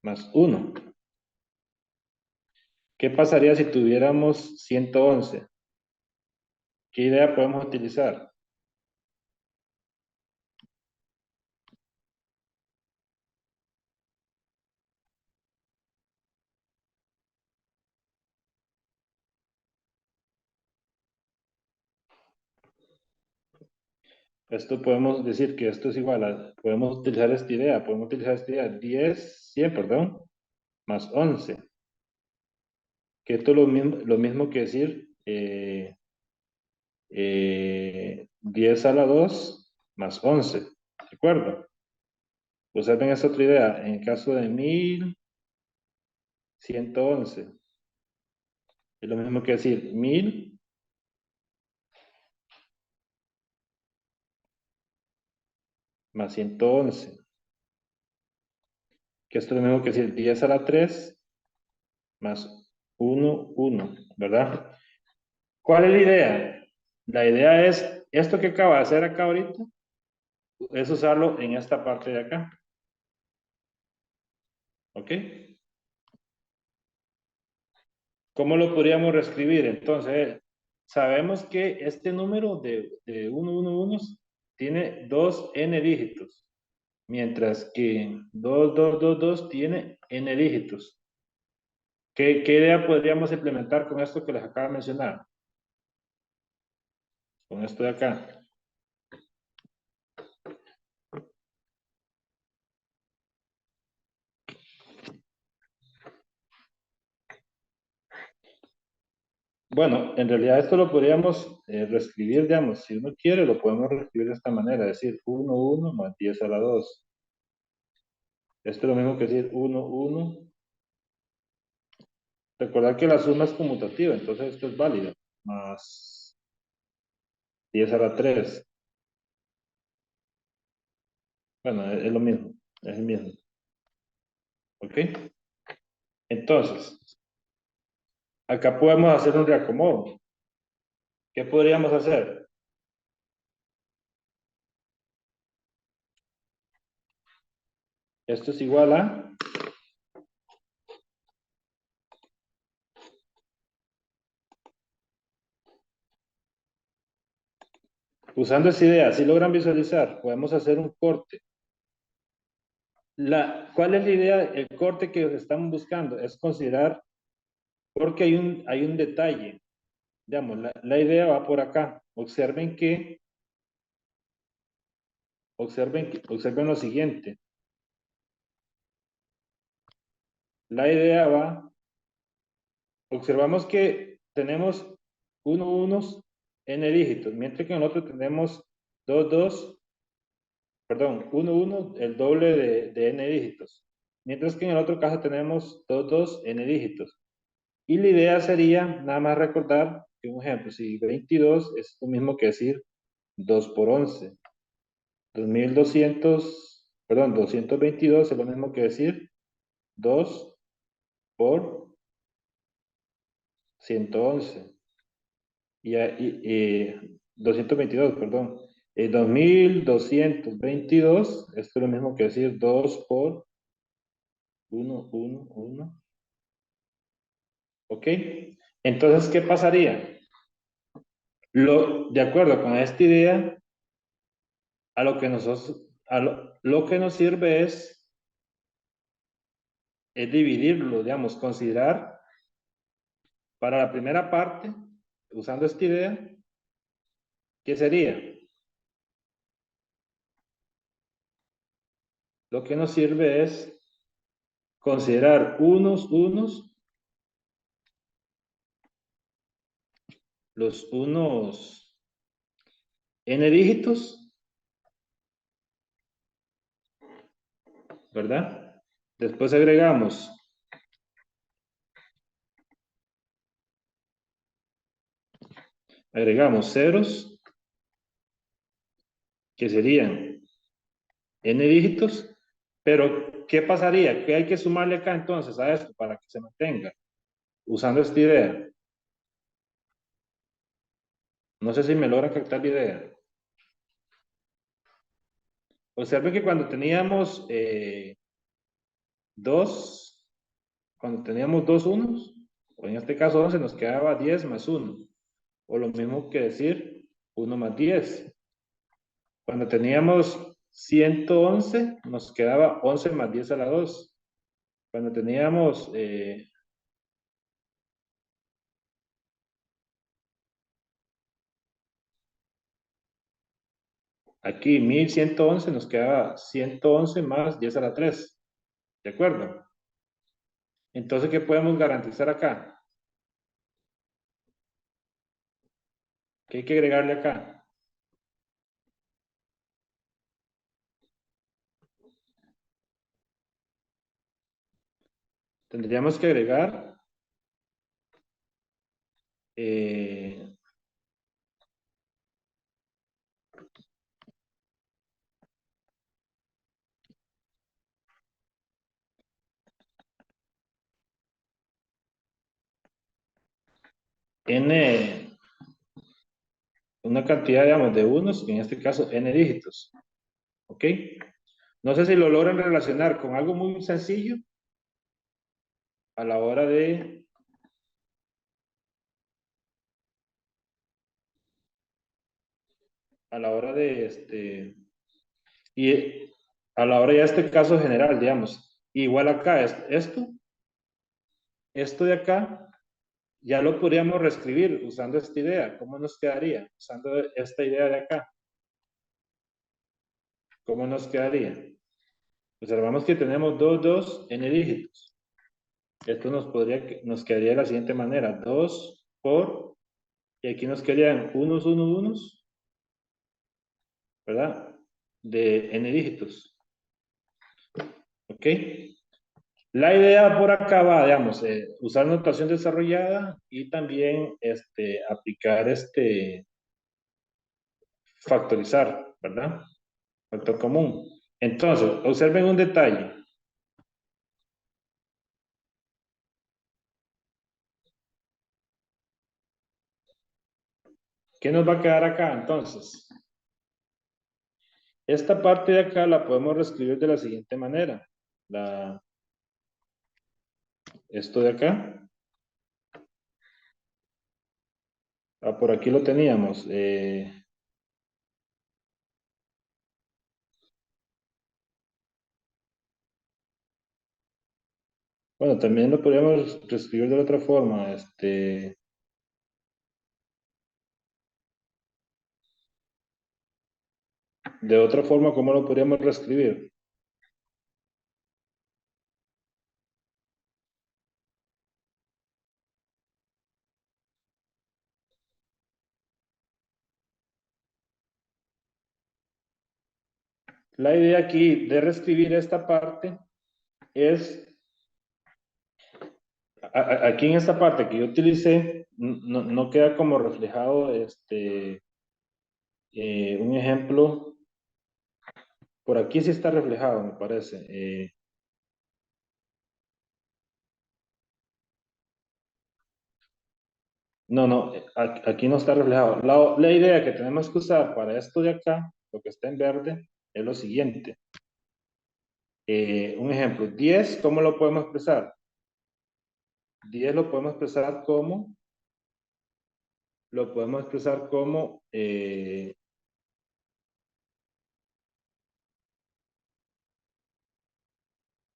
[SPEAKER 5] más 1. ¿Qué pasaría si tuviéramos 111? ¿Qué idea podemos utilizar? Esto podemos decir que esto es igual a, podemos utilizar esta idea, 100, perdón, más 11. Que esto es lo mismo que decir 10 a la 2 más 11. ¿De acuerdo? Observen esta otra idea. En el caso de 1111, es lo mismo que decir 1000 más 111. Que esto es lo mismo que decir 10 a la 3 más 1, 1, ¿verdad? ¿Cuál es la idea? La idea es, esto que acaba de hacer acá ahorita, es usarlo en esta parte de acá. ¿Ok? ¿Cómo lo podríamos reescribir? Entonces, sabemos que este número de 111 tiene 2n dígitos, mientras que 2222 tiene n dígitos. ¿Qué idea podríamos implementar con esto que les acabo de mencionar? Con esto de acá. Bueno, en realidad esto lo podríamos reescribir, digamos, si uno quiere, lo podemos reescribir de esta manera, es decir, 1 más 10 a la 2. Esto es lo mismo que decir 1. Recordad que la suma es conmutativa, entonces esto es válido, más 10 a la 3. Bueno, es lo mismo, es el mismo. ¿Ok? Entonces, acá podemos hacer un reacomodo. ¿Qué podríamos hacer? Esto es igual a... Usando esa idea, si logran visualizar, podemos hacer un corte. ¿Cuál es la idea? El corte que estamos buscando es considerar, porque hay un detalle. Digamos, la idea va por acá. Observen lo siguiente. La idea va, observamos que tenemos unos n dígitos, mientras que en el otro tenemos 2, perdón, 1, el doble de n dígitos. Mientras que en el otro caso tenemos 2, n dígitos. Y la idea sería nada más recordar que un ejemplo, si 22 es lo mismo que decir 2 por 11. 222 es lo mismo que decir 2 por 111. Y 222, perdón. 2222, esto es lo mismo que decir 2 por 1, 1, 1. ¿Ok? Entonces, ¿qué pasaría? De acuerdo con esta idea, lo que nos sirve es dividirlo, digamos, considerar para la primera parte, usando esta idea, ¿qué sería? Lo que nos sirve es considerar unos, los unos n dígitos, ¿verdad? Después agregamos ceros, que serían n dígitos, pero ¿qué pasaría? ¿Qué hay que sumarle acá entonces a esto para que se mantenga? Usando esta idea. No sé si me logran captar la idea. Observen que cuando teníamos cuando teníamos 2 unos, o en este caso 11, nos quedaba 10 más 1. O lo mismo que decir 1 más 10. Cuando teníamos 111, nos quedaba 11 más 10 a la 2. Cuando teníamos aquí 1111, nos quedaba 111 más 10 a la 3. ¿De acuerdo? Entonces, ¿qué podemos garantizar acá? ¿Qué hay que agregarle acá? Tendríamos que agregar n, una cantidad, digamos, de unos, en este caso n dígitos. ¿Ok? No sé si lo logran relacionar con algo muy sencillo a la hora de y a la hora de este caso general, digamos, igual acá es esto de acá, ya lo podríamos reescribir usando esta idea. ¿Cómo nos quedaría? Usando esta idea de acá. ¿Cómo nos quedaría? Observamos que tenemos 2 n dígitos. Esto nos quedaría de la siguiente manera. 2 por, y aquí nos quedarían unos, ¿verdad? De n dígitos. ¿Ok? La idea por acá va, digamos, usar notación desarrollada y también aplicar factorizar, ¿verdad? Factor común. Entonces, observen un detalle. ¿Qué nos va a quedar acá entonces? Esta parte de acá la podemos reescribir de la siguiente manera. Esto de acá. Por aquí lo teníamos. Bueno, también lo podríamos reescribir de la otra forma. De otra forma, ¿cómo lo podríamos reescribir? La idea aquí de reescribir esta parte es, aquí en esta parte que yo utilicé, no queda como reflejado un ejemplo. Por aquí sí está reflejado, me parece. No, aquí no está reflejado. La idea que tenemos que usar para esto de acá, lo que está en verde, es lo siguiente. Un ejemplo, 10, ¿cómo lo podemos expresar? 10 lo podemos expresar como,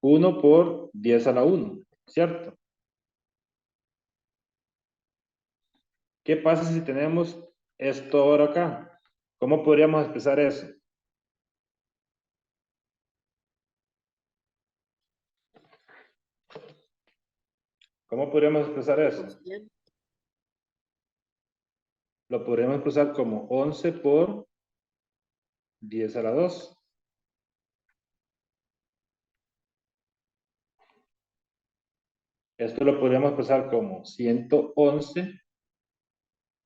[SPEAKER 5] 1 por 10 a la 1, ¿cierto? ¿Qué pasa si tenemos esto ahora acá? ¿Cómo podríamos expresar eso? ¿Cómo podríamos expresar eso? Lo podríamos expresar como 11 por 10 a la 2. Esto lo podríamos expresar como 111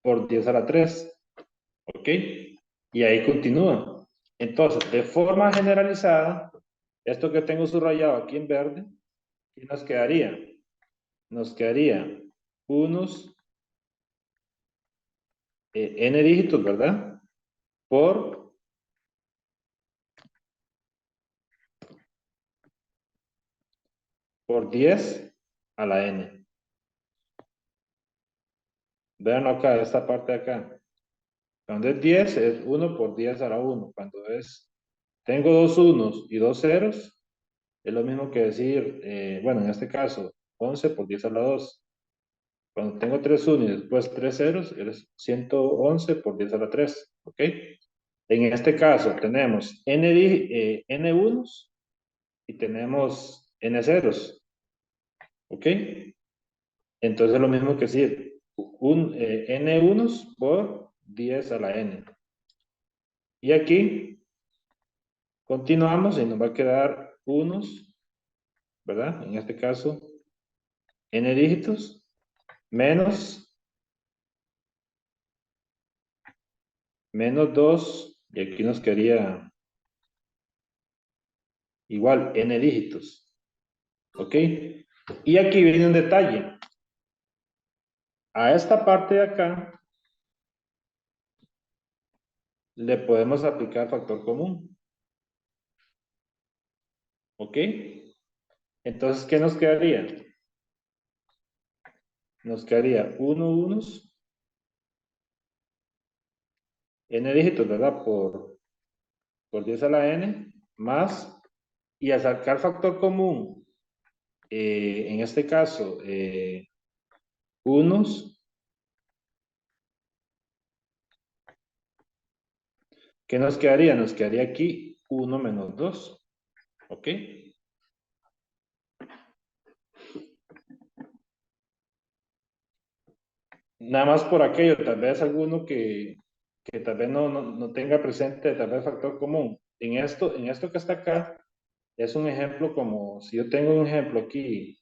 [SPEAKER 5] por 10 a la 3. ¿Ok? Y ahí continúa. Entonces, de forma generalizada, esto que tengo subrayado aquí en verde, ¿qué nos quedaría? Nos quedaría unos n dígitos, ¿verdad? Por 10 a la n. Vean acá, esta parte de acá. Cuando es 10, es 1 por 10 a la 1. Cuando tengo dos unos y dos ceros, es lo mismo que decir, bueno, en este caso, 11 por 10 a la 2. Cuando tengo 3 unos y después 3 ceros, es 111 por 10 a la 3. ¿Ok? En este caso, tenemos n unos y tenemos n ceros. ¿Ok? Entonces es lo mismo que decir n unos por 10 a la n. Y aquí continuamos y nos va a quedar unos, ¿verdad? En este caso, n dígitos menos 2, y aquí nos quedaría igual n dígitos. ¿Ok? Y aquí viene un detalle. A esta parte de acá le podemos aplicar factor común. ¿Ok? Entonces, ¿qué nos quedaría? Nos quedaría 1 unos, n dígitos, ¿verdad? Por 10 a la n, más, y al sacar factor común, en este caso, unos, ¿qué nos quedaría? Nos quedaría aquí 1 menos 2. ¿Ok? Nada más por aquello, tal vez alguno que tal vez no tenga presente tal vez factor común. En esto que está acá, es un ejemplo como, si yo tengo un ejemplo aquí,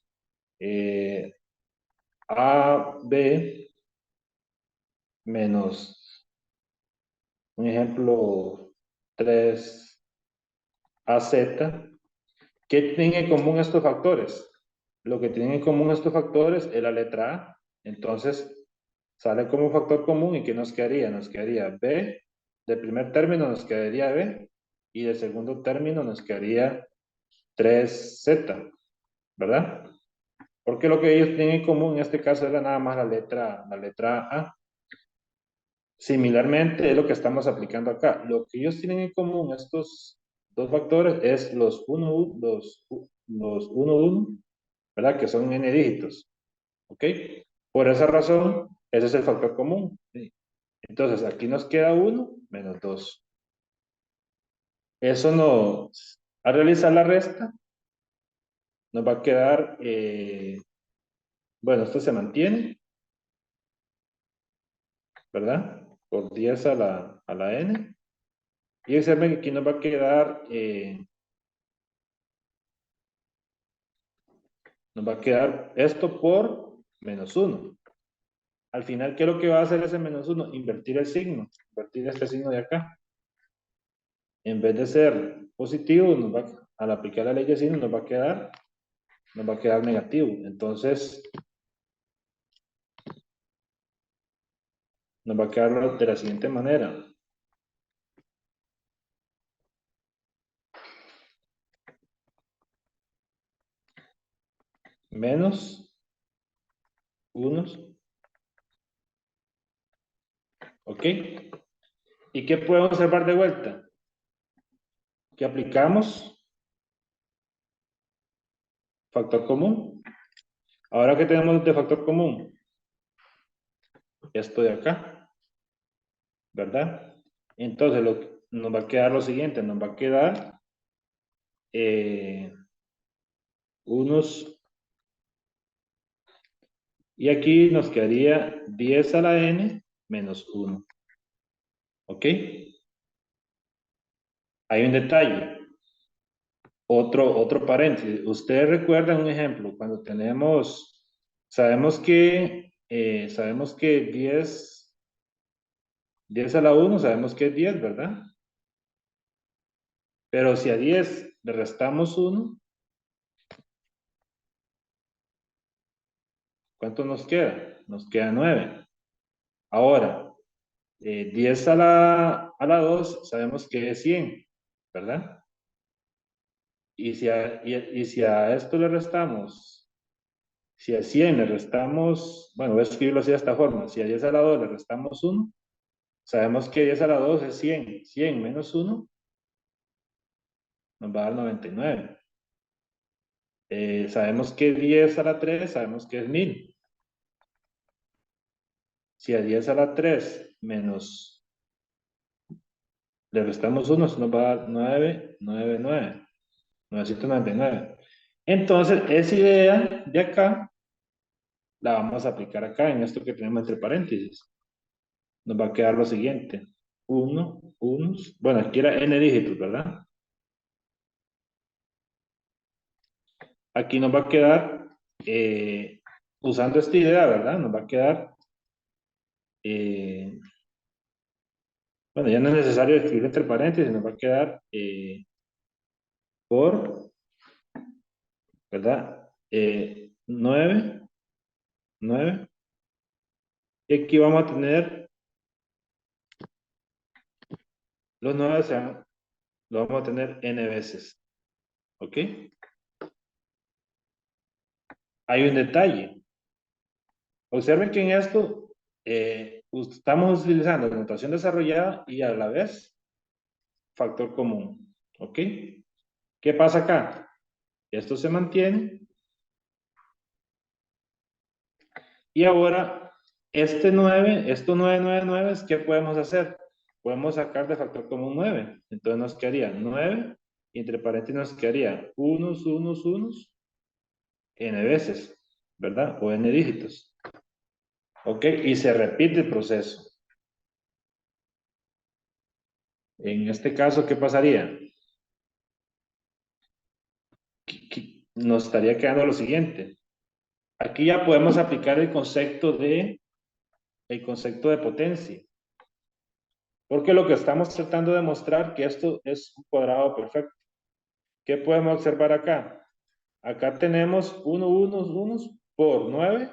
[SPEAKER 5] A, B, menos, un ejemplo, 3, AZ, ¿qué tienen en común estos factores? Lo que tienen en común estos factores es la letra A. Entonces, sale como factor común y ¿qué nos quedaría? Nos quedaría B, del primer término nos quedaría B, y del segundo término nos quedaría 3Z, ¿verdad? Porque lo que ellos tienen en común en este caso era nada más la letra A. Similarmente es lo que estamos aplicando acá. Lo que ellos tienen en común estos dos factores es los 1, 1, ¿verdad? Que son n dígitos. ¿Ok? Por esa razón, ese es el factor común. ¿Sí? Entonces, aquí nos queda 1 menos 2. Eso nos, al realizar la resta, nos va a quedar, bueno, esto se mantiene, ¿verdad? Por 10 a la n. Y observen que aquí nos va a quedar, esto por menos 1. Al final, ¿qué es lo que va a hacer ese menos 1? Invertir el signo, invertir este signo de acá. En vez de ser positivo, al aplicar la ley de signo, nos va a quedar negativo. Entonces, nos va a quedar de la siguiente manera. Menos 1. ¿Ok? ¿Y qué podemos observar de vuelta? Que aplicamos factor común. Ahora que tenemos de factor común, esto de acá, ¿verdad? Entonces nos va a quedar lo siguiente, nos va a quedar unos, y aquí nos quedaría 10 a la n menos 1. ¿Ok? Hay un detalle. Otro paréntesis. Ustedes recuerdan un ejemplo, cuando sabemos que 10 a la 1, sabemos que es 10, ¿verdad? Pero si a 10 le restamos 1, ¿cuánto nos queda? Nos queda 9. Ahora, 10 a la 2, sabemos que es 100, ¿verdad? Y si a esto le restamos, si a 100 le restamos, bueno, voy a escribirlo así de esta forma, si a 10 a la 2 le restamos 1, sabemos que 10 a la 2 es 100. 100 menos 1 nos va a dar 99. Sabemos que 10 a la 3, sabemos que es 1000. Si a 10 a la 3 menos, le restamos 1, nos va a dar 999. Entonces, esa idea de acá, la vamos a aplicar acá, en esto que tenemos entre paréntesis. Nos va a quedar lo siguiente. 1, bueno, aquí era n dígitos, ¿verdad? Aquí nos va a quedar, usando esta idea, ¿verdad? Nos va a quedar, bueno, ya no es necesario escribir entre paréntesis, nos va a quedar por, ¿verdad? 9. Y aquí vamos a tener, los 9 lo vamos a tener n veces. ¿Ok? Hay un detalle. Observen que en esto estamos utilizando notación desarrollada y a la vez factor común. ¿Ok? ¿Qué pasa acá? Esto se mantiene. Y ahora, estos 9, ¿qué podemos hacer? Podemos sacar de factor común 9. Entonces nos quedaría 9 y entre paréntesis nos quedaría unos, n veces, ¿verdad? O n dígitos. ¿Ok? Y se repite el proceso. En este caso, ¿qué pasaría? nos estaría quedando lo siguiente. Aquí ya podemos aplicar el concepto de potencia. Porque lo que estamos tratando de mostrar que esto es un cuadrado perfecto. ¿Qué podemos observar acá? Acá tenemos 1, 1, 1 por 9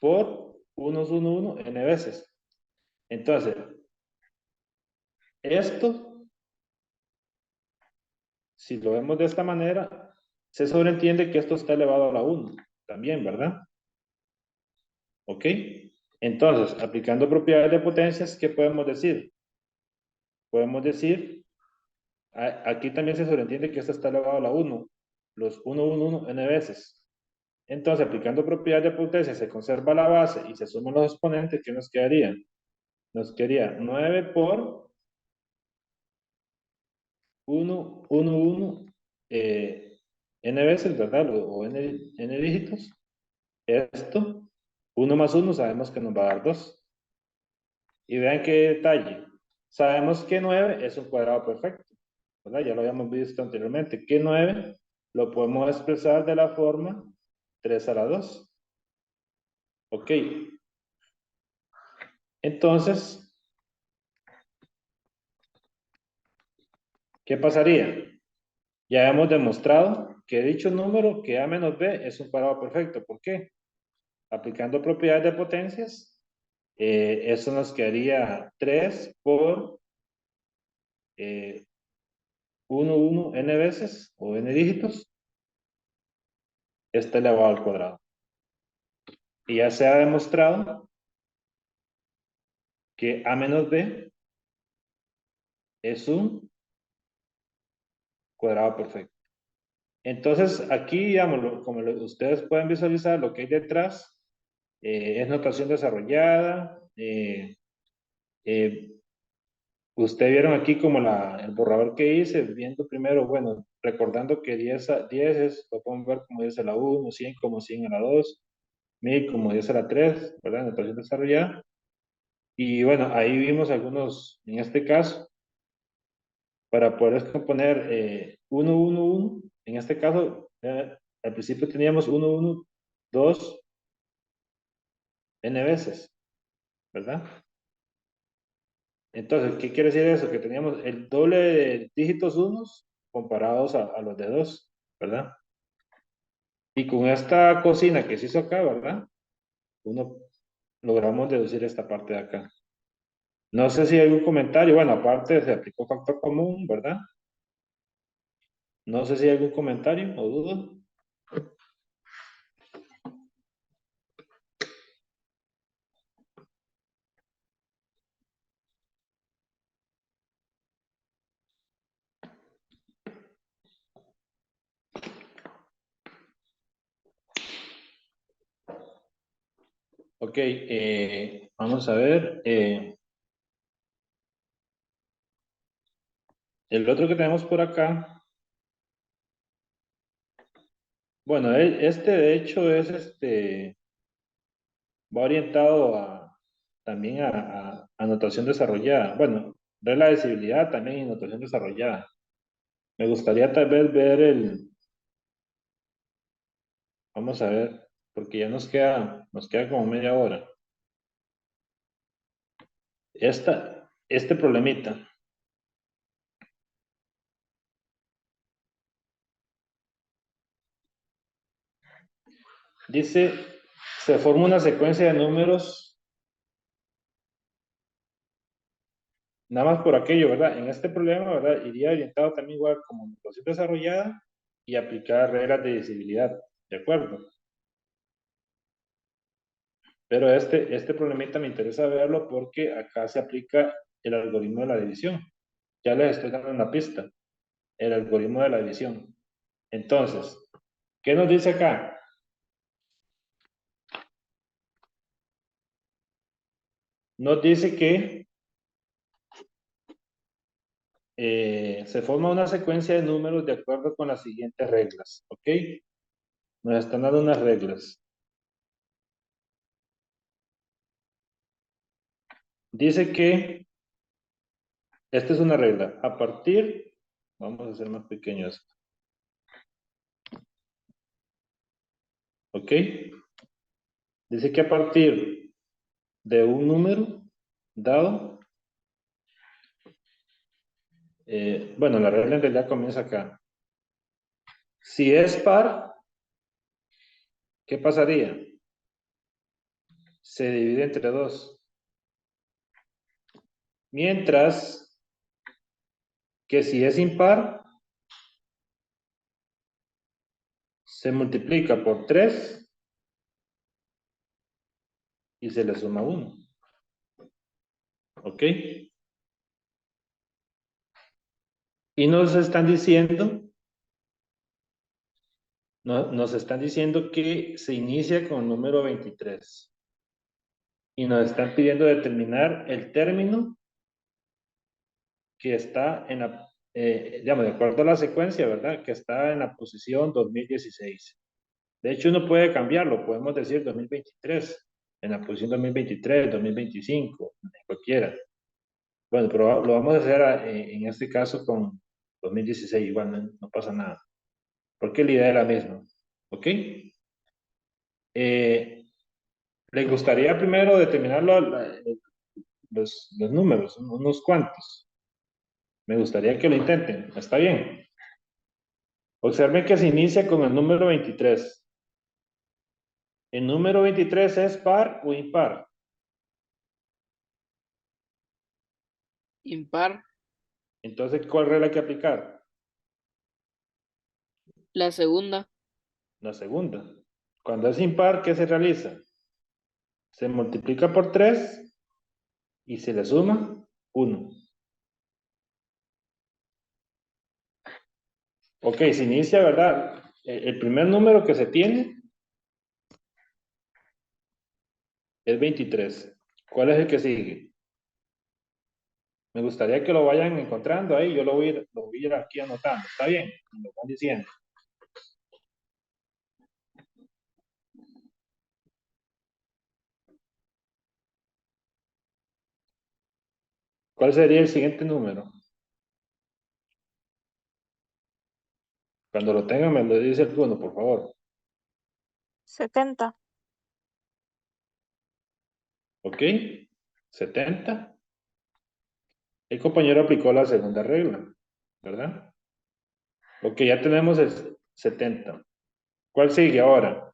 [SPEAKER 5] por 1, 1, 1 n veces. Entonces, esto, si lo vemos de esta manera, se sobreentiende que esto está elevado a la 1 también, ¿verdad? ¿Ok? Entonces, aplicando propiedades de potencias, ¿qué podemos decir? Podemos decir, aquí también se sobreentiende que esto está elevado a la 1, los 1, 1, 1 n veces. Entonces, aplicando propiedades de potencia, se conserva la base y se suman los exponentes, ¿qué nos quedaría? Nos quedaría 9 por 1, 1, 1, n veces, ¿verdad? O n dígitos. Esto, 1 más 1, sabemos que nos va a dar 2. Y vean qué detalle. Sabemos que 9 es un cuadrado perfecto, ¿verdad? Ya lo habíamos visto anteriormente. Que 9 lo podemos expresar de la forma 3 a la 2. Ok. Entonces, ¿qué pasaría? Ya hemos demostrado que dicho número, que A menos B, es un cuadrado perfecto. ¿Por qué? Aplicando propiedades de potencias, eso nos quedaría 3 por 1, 1, n veces, o n dígitos, está elevado al cuadrado. Y ya se ha demostrado que A menos B es un cuadrado perfecto. Entonces, aquí, digamos, como ustedes pueden visualizar, lo que hay detrás es notación desarrollada. Ustedes vieron aquí como el borrador que hice, viendo primero, bueno, recordando que 10 es, lo podemos ver como 10 a la 1, 100 como 100 a la 2, 1000 como 10 a la 3, ¿verdad? Notación desarrollada. Y bueno, ahí vimos algunos, en este caso, para poder descomponer 1, 1, 1, en este caso, al principio teníamos 1, 1, 2, n veces, ¿verdad? Entonces, ¿qué quiere decir eso? Que teníamos el doble de dígitos unos comparados a los de 2, ¿verdad? Y con esta cocina que se hizo acá, ¿verdad? Logramos deducir esta parte de acá. No sé si hay algún comentario. Bueno, aparte se aplicó factor común, ¿verdad? No sé si hay algún comentario o duda. Ok, vamos a ver. El otro que tenemos por acá. Bueno, este de hecho es va orientado también a notación desarrollada. Bueno, regla de visibilidad también en notación desarrollada. Me gustaría tal vez ver vamos a ver, porque ya nos queda como media hora. Este problemita. Dice, se forma una secuencia de números, nada más por aquello, ¿verdad? En este problema, ¿verdad? Iría orientado también igual como notación desarrollada y aplicar reglas de divisibilidad, ¿de acuerdo? Pero este problemita me interesa verlo porque acá se aplica el algoritmo de la división. Ya les estoy dando una pista. El algoritmo de la división. Entonces, ¿qué nos dice acá? Nos dice que se forma una secuencia de números de acuerdo con las siguientes reglas. ¿Ok? Nos están dando unas reglas. Dice que esta es una regla. Vamos a hacer más pequeño esto. ¿Ok? Dice que a partir de un número dado, bueno, la regla en realidad comienza acá. Si es par, ¿qué pasaría? Se divide entre 2. Mientras que si es impar, se multiplica por 3 y se le suma 1. ¿Ok? Y nos están diciendo que se inicia con el número 23. Y nos están pidiendo determinar el término que está en la, digamos, de acuerdo a la secuencia, ¿verdad? Que está en la posición 2016. De hecho, uno puede cambiarlo, podemos decir 2023, en la posición 2023, 2025, cualquiera. Bueno, pero lo vamos a hacer en este caso con 2016, igual no pasa nada, porque la idea es la misma. ¿Ok? ¿Les gustaría primero determinar los números, unos cuantos? Me gustaría que lo intenten, ¿está bien? Observen que se inicia con el número 23. ¿El número 23 es par o impar?
[SPEAKER 6] Impar.
[SPEAKER 5] Entonces, ¿cuál regla hay que aplicar?
[SPEAKER 6] La segunda.
[SPEAKER 5] La segunda. Cuando es impar, ¿qué se realiza? Se multiplica por 3 y se le suma 1. Ok, se inicia, ¿verdad? El primer número que se tiene es 23. ¿Cuál es el que sigue? Me gustaría que lo vayan encontrando ahí. Yo lo voy a ir aquí anotando. ¿Está bien? Me lo van diciendo. ¿Cuál sería el siguiente número? Cuando lo tengan, me lo dice el turno, por favor.
[SPEAKER 4] 70.
[SPEAKER 5] ¿Ok? 70. El compañero aplicó la segunda regla, ¿verdad? Ok, ya tenemos el 70. ¿Cuál sigue ahora?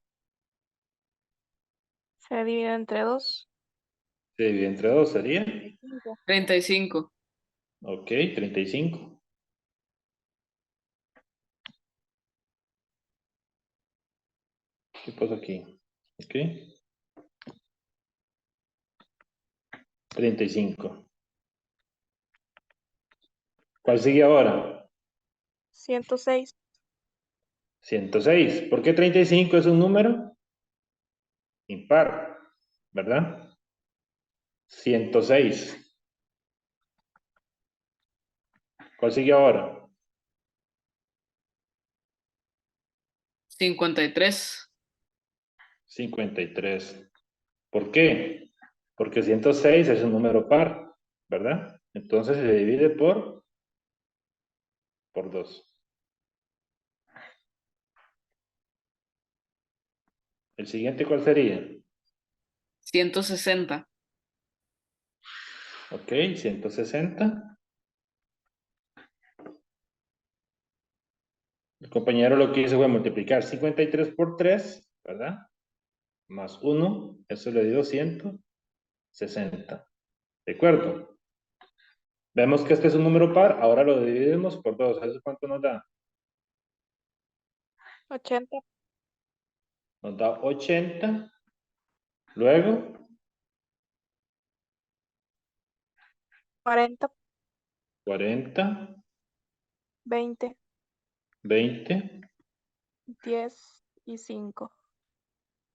[SPEAKER 4] Se divide entre 2.
[SPEAKER 5] Se divide entre 2, ¿sería?
[SPEAKER 6] 35.
[SPEAKER 5] Ok, 35. ¿Qué pasa aquí? Ok. 35. ¿Cuál sigue ahora?
[SPEAKER 4] 106.
[SPEAKER 5] 106. ¿Por qué 35 es un número? Impar, ¿verdad? 106. ¿Cuál sigue ahora?
[SPEAKER 6] 53.
[SPEAKER 5] 53. ¿Por qué? Porque 106 es un número par, ¿verdad? Entonces se divide por 2. ¿El siguiente cuál sería?
[SPEAKER 6] 160.
[SPEAKER 5] Ok, 160. El compañero lo que hizo fue multiplicar 53 por 3, ¿verdad? Más 1, eso le dio 160. ¿De acuerdo? Vemos que este es un número par, ahora lo dividimos por 2. ¿Eso cuánto nos da?
[SPEAKER 4] 80.
[SPEAKER 5] Nos da 80. Luego,
[SPEAKER 4] 40.
[SPEAKER 5] 40,
[SPEAKER 4] 20.
[SPEAKER 5] 20.
[SPEAKER 4] 10 y 5.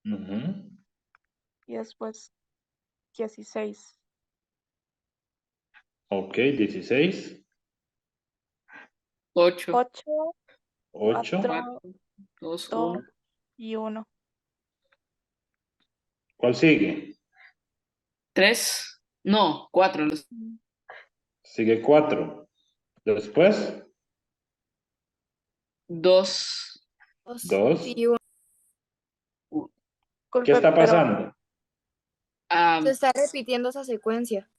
[SPEAKER 5] Ujú.
[SPEAKER 4] Y después 16.
[SPEAKER 5] Ok, 16.
[SPEAKER 6] 8.
[SPEAKER 4] 8,
[SPEAKER 5] 8.
[SPEAKER 4] 4,
[SPEAKER 6] 2,
[SPEAKER 4] 2
[SPEAKER 6] 1.
[SPEAKER 4] y 1.
[SPEAKER 5] ¿Cuál sigue?
[SPEAKER 6] 3. No, 4.
[SPEAKER 5] Sigue 4. Después,
[SPEAKER 6] 2.
[SPEAKER 5] 2. ¿Qué está
[SPEAKER 4] Pero
[SPEAKER 5] pasando?
[SPEAKER 6] Ah,
[SPEAKER 8] Se está repitiendo esa secuencia.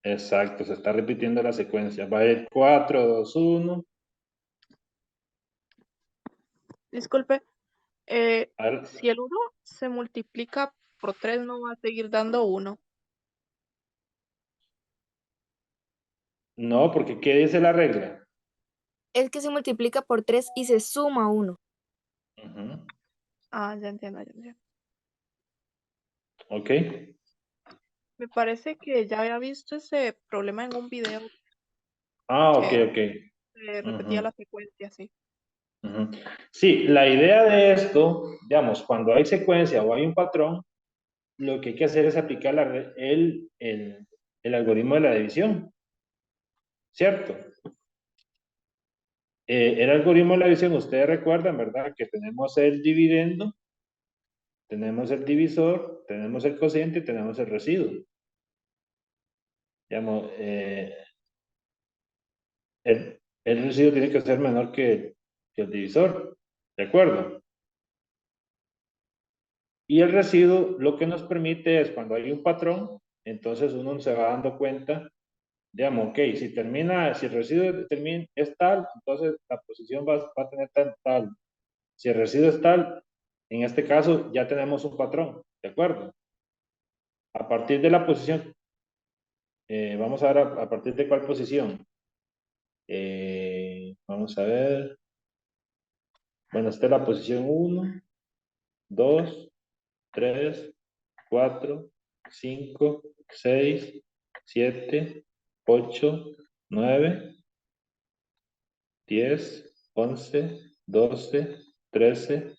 [SPEAKER 5] Exacto, se está repitiendo la secuencia. Va a ir 4, 2, 1.
[SPEAKER 4] disculpe,
[SPEAKER 5] A ver,
[SPEAKER 4] si el 1 se multiplica por 3 no va a seguir dando 1.
[SPEAKER 5] no, porque ¿qué dice la regla?
[SPEAKER 8] Es que se multiplica por 3 y se suma 1.
[SPEAKER 5] Ujú.
[SPEAKER 4] Ah, ya entiendo, ya entiendo.
[SPEAKER 5] Ok.
[SPEAKER 4] Me parece que ya había visto ese problema en un video
[SPEAKER 5] Ah, ok,
[SPEAKER 4] que
[SPEAKER 5] ok.
[SPEAKER 4] repetía
[SPEAKER 5] Ujú,
[SPEAKER 4] la secuencia, sí.
[SPEAKER 5] ujú. Sí, la idea de esto, digamos, cuando hay secuencia o hay un patrón, lo que hay que hacer es aplicar el algoritmo de la división, ¿cierto? El algoritmo de la división, ustedes recuerdan, ¿verdad? Que tenemos el dividendo, tenemos el divisor, tenemos el cociente y tenemos el residuo. Digamos, el residuo tiene que ser menor que el divisor, ¿de acuerdo? Y el residuo lo que nos permite es cuando hay un patrón, entonces uno se va dando cuenta, digamos, ok, si el residuo es tal, entonces la posición va a tener tal. Si el residuo es tal, en este caso ya tenemos un patrón, ¿de acuerdo? A partir de la posición, vamos a ver a partir de cuál posición. Vamos a ver. Bueno, esta es la posición 1, 2, 3, 4, 5, 6, 7, 8, 9, 10, 11, 12, 13,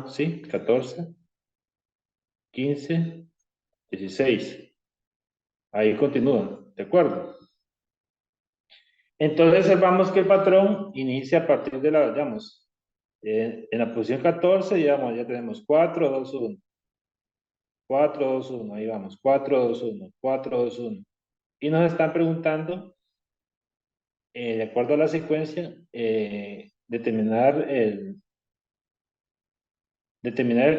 [SPEAKER 5] sí, 14, 15, 16. Ahí continúa, ¿de acuerdo? Entonces observamos que el patrón inicia a partir de la, digamos, en la posición 14, digamos, ya tenemos 4, 2, 1. 4, 2, 1, ahí vamos, 4, 2, 1, 4, 2, 1. Y nos están preguntando, de acuerdo a la secuencia, determinar el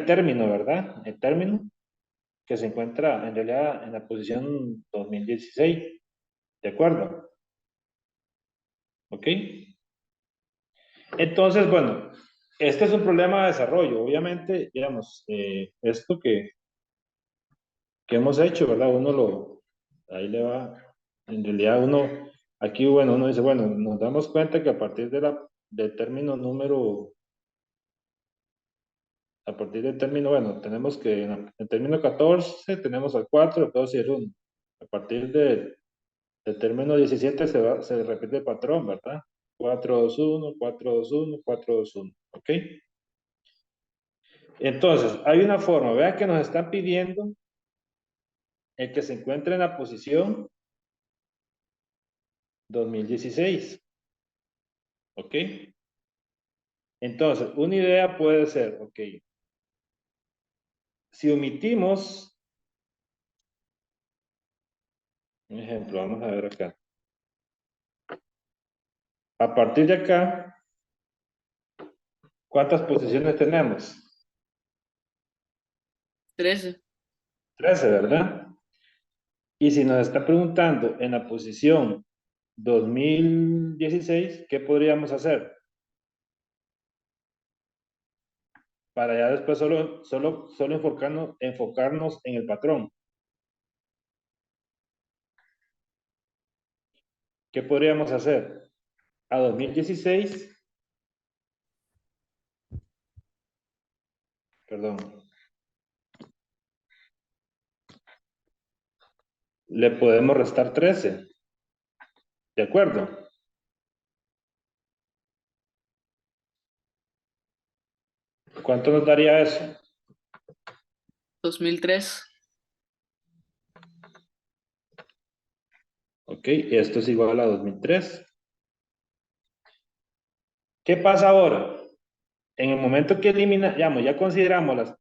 [SPEAKER 5] término, ¿verdad? El término que se encuentra en realidad en la posición 2016. ¿De acuerdo? ¿Ok? Entonces, bueno, este es un problema de desarrollo. Obviamente, digamos, esto que hemos hecho, ¿verdad? Ahí le va, en realidad aquí, bueno, uno dice, bueno, nos damos cuenta que a partir del término número, a partir del término, bueno, tenemos que, en el término 14 tenemos al 4, el 2 y el 1. A partir del término 17 se repite el patrón, ¿verdad? 4, 2, 1, 4, 2, 1, 4, 2, 1. ¿Ok? Entonces, hay una forma, vean que nos están pidiendo el que se encuentre en la posición 2016. ¿Ok? Entonces, una idea puede ser, ok, si omitimos, un ejemplo, vamos a ver acá. A partir de acá, ¿cuántas posiciones tenemos?
[SPEAKER 6] 13.
[SPEAKER 5] 13, ¿verdad? Y si nos está preguntando en la posición 2016, ¿qué podríamos hacer? Para ya después solo enfocarnos en el patrón. ¿Qué podríamos hacer? A 2016, perdón, le podemos restar 13. ¿De acuerdo? ¿Cuánto nos daría eso?
[SPEAKER 6] 2003.
[SPEAKER 5] Ok, esto es igual a 2003. ¿Qué pasa ahora? En el momento que digamos, ya consideramos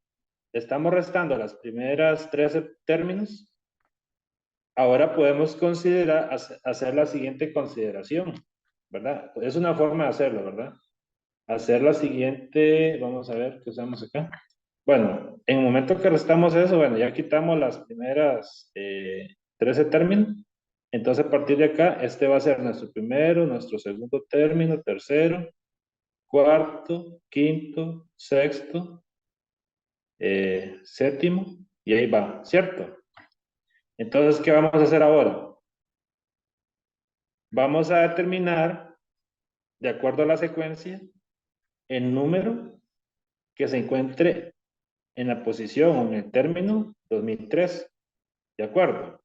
[SPEAKER 5] estamos restando las primeras 13 términos, ahora podemos hacer la siguiente consideración, ¿verdad? Es una forma de hacerlo, ¿verdad? hacer la siguiente, vamos a ver qué usamos acá. Bueno, en el momento que restamos eso, bueno, ya quitamos las primeras 13 términos. Entonces, a partir de acá, este va a ser nuestro primero, nuestro segundo término, tercero, cuarto, quinto, sexto, séptimo, y ahí va, ¿cierto? Entonces, ¿qué vamos a hacer ahora? Vamos a determinar, de acuerdo a la secuencia, el número que se encuentre en la posición o en el término 2003. ¿De acuerdo?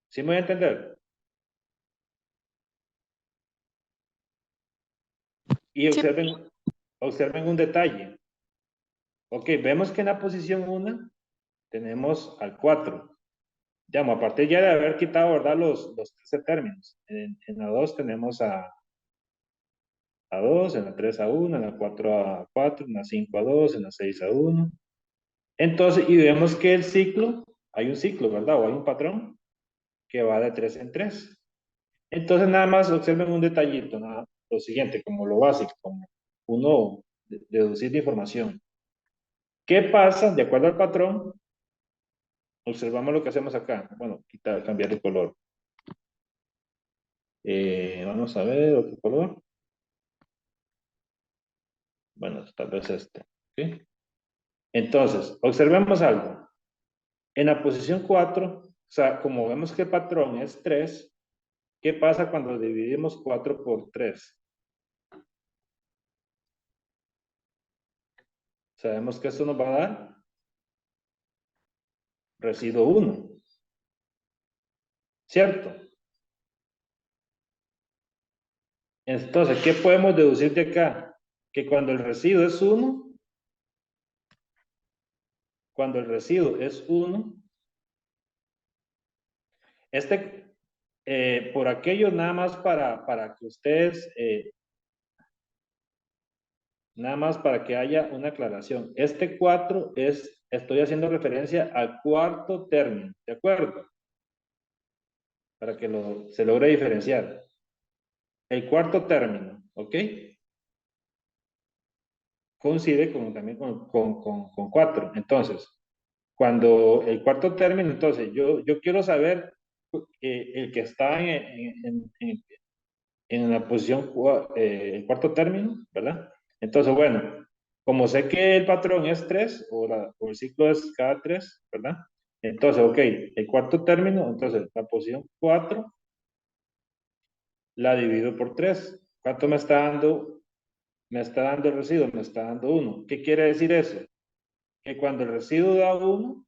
[SPEAKER 5] ¿Sí me voy a entender? Y
[SPEAKER 4] Sí.
[SPEAKER 5] observen un detalle. Ok, vemos que en la posición 1 tenemos al 4. Digamos, a partir ya de haber quitado, ¿verdad? Los 13 términos. En la 2 tenemos a 2, en la 3 a 1, en la 4 a 4, en la 5 a 2, en la 6 a 1. Entonces, y vemos que el ciclo, hay un ciclo, ¿verdad? O hay un patrón que va de 3 en 3. Entonces, nada más observen un detallito, nada, lo siguiente, como lo básico, como uno deducir de información. ¿Qué pasa? De acuerdo al patrón, observamos lo que hacemos acá. Bueno, cambiar el color. Vamos a ver otro color. Bueno, tal vez este. ¿Okay? Entonces, observemos algo. En la posición 4, o sea, como vemos que el patrón es 3, ¿qué pasa cuando dividimos 4 por 3? Sabemos que esto nos va a dar residuo 1. ¿Cierto? Entonces, ¿qué podemos deducir de acá? Que cuando el residuo es 1, por aquello nada más para que ustedes, nada más para que haya una aclaración. Este 4 estoy haciendo referencia al cuarto término, ¿de acuerdo? Para que se logre diferenciar. El cuarto término, ¿ok? Coincide también con 4. Entonces, cuando el cuarto término, entonces yo quiero saber el que está en la posición, el cuarto término, ¿verdad? Entonces, bueno, como sé que el patrón es 3, o el ciclo es cada 3, ¿verdad? Entonces, ok, el cuarto término, entonces la posición 4 la divido por 3. ¿Cuánto me está dando? Me está dando el residuo, me está dando 1. ¿Qué quiere decir eso? Que cuando el residuo da 1,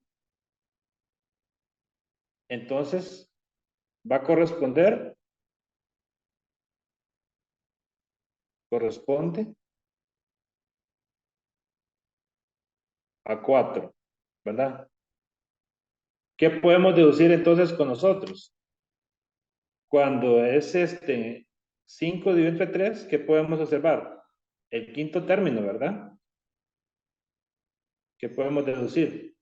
[SPEAKER 5] entonces va a corresponde a 4, ¿verdad? ¿Qué podemos deducir entonces con nosotros? Cuando es 5 dividido entre 3, ¿qué podemos observar? El quinto término, ¿verdad? ¿Qué podemos deducir?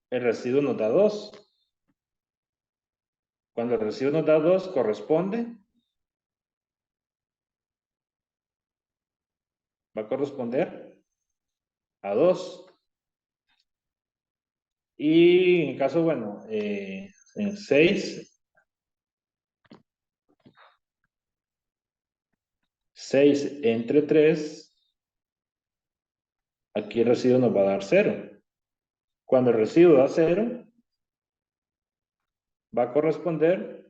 [SPEAKER 5] El residuo nos da 2. Cuando el residuo nos da 2, corresponde. Va a corresponder a 2. Y en caso, bueno, en 6 entre 3, aquí el residuo nos va a dar 0. Cuando el residuo da 0, va a corresponder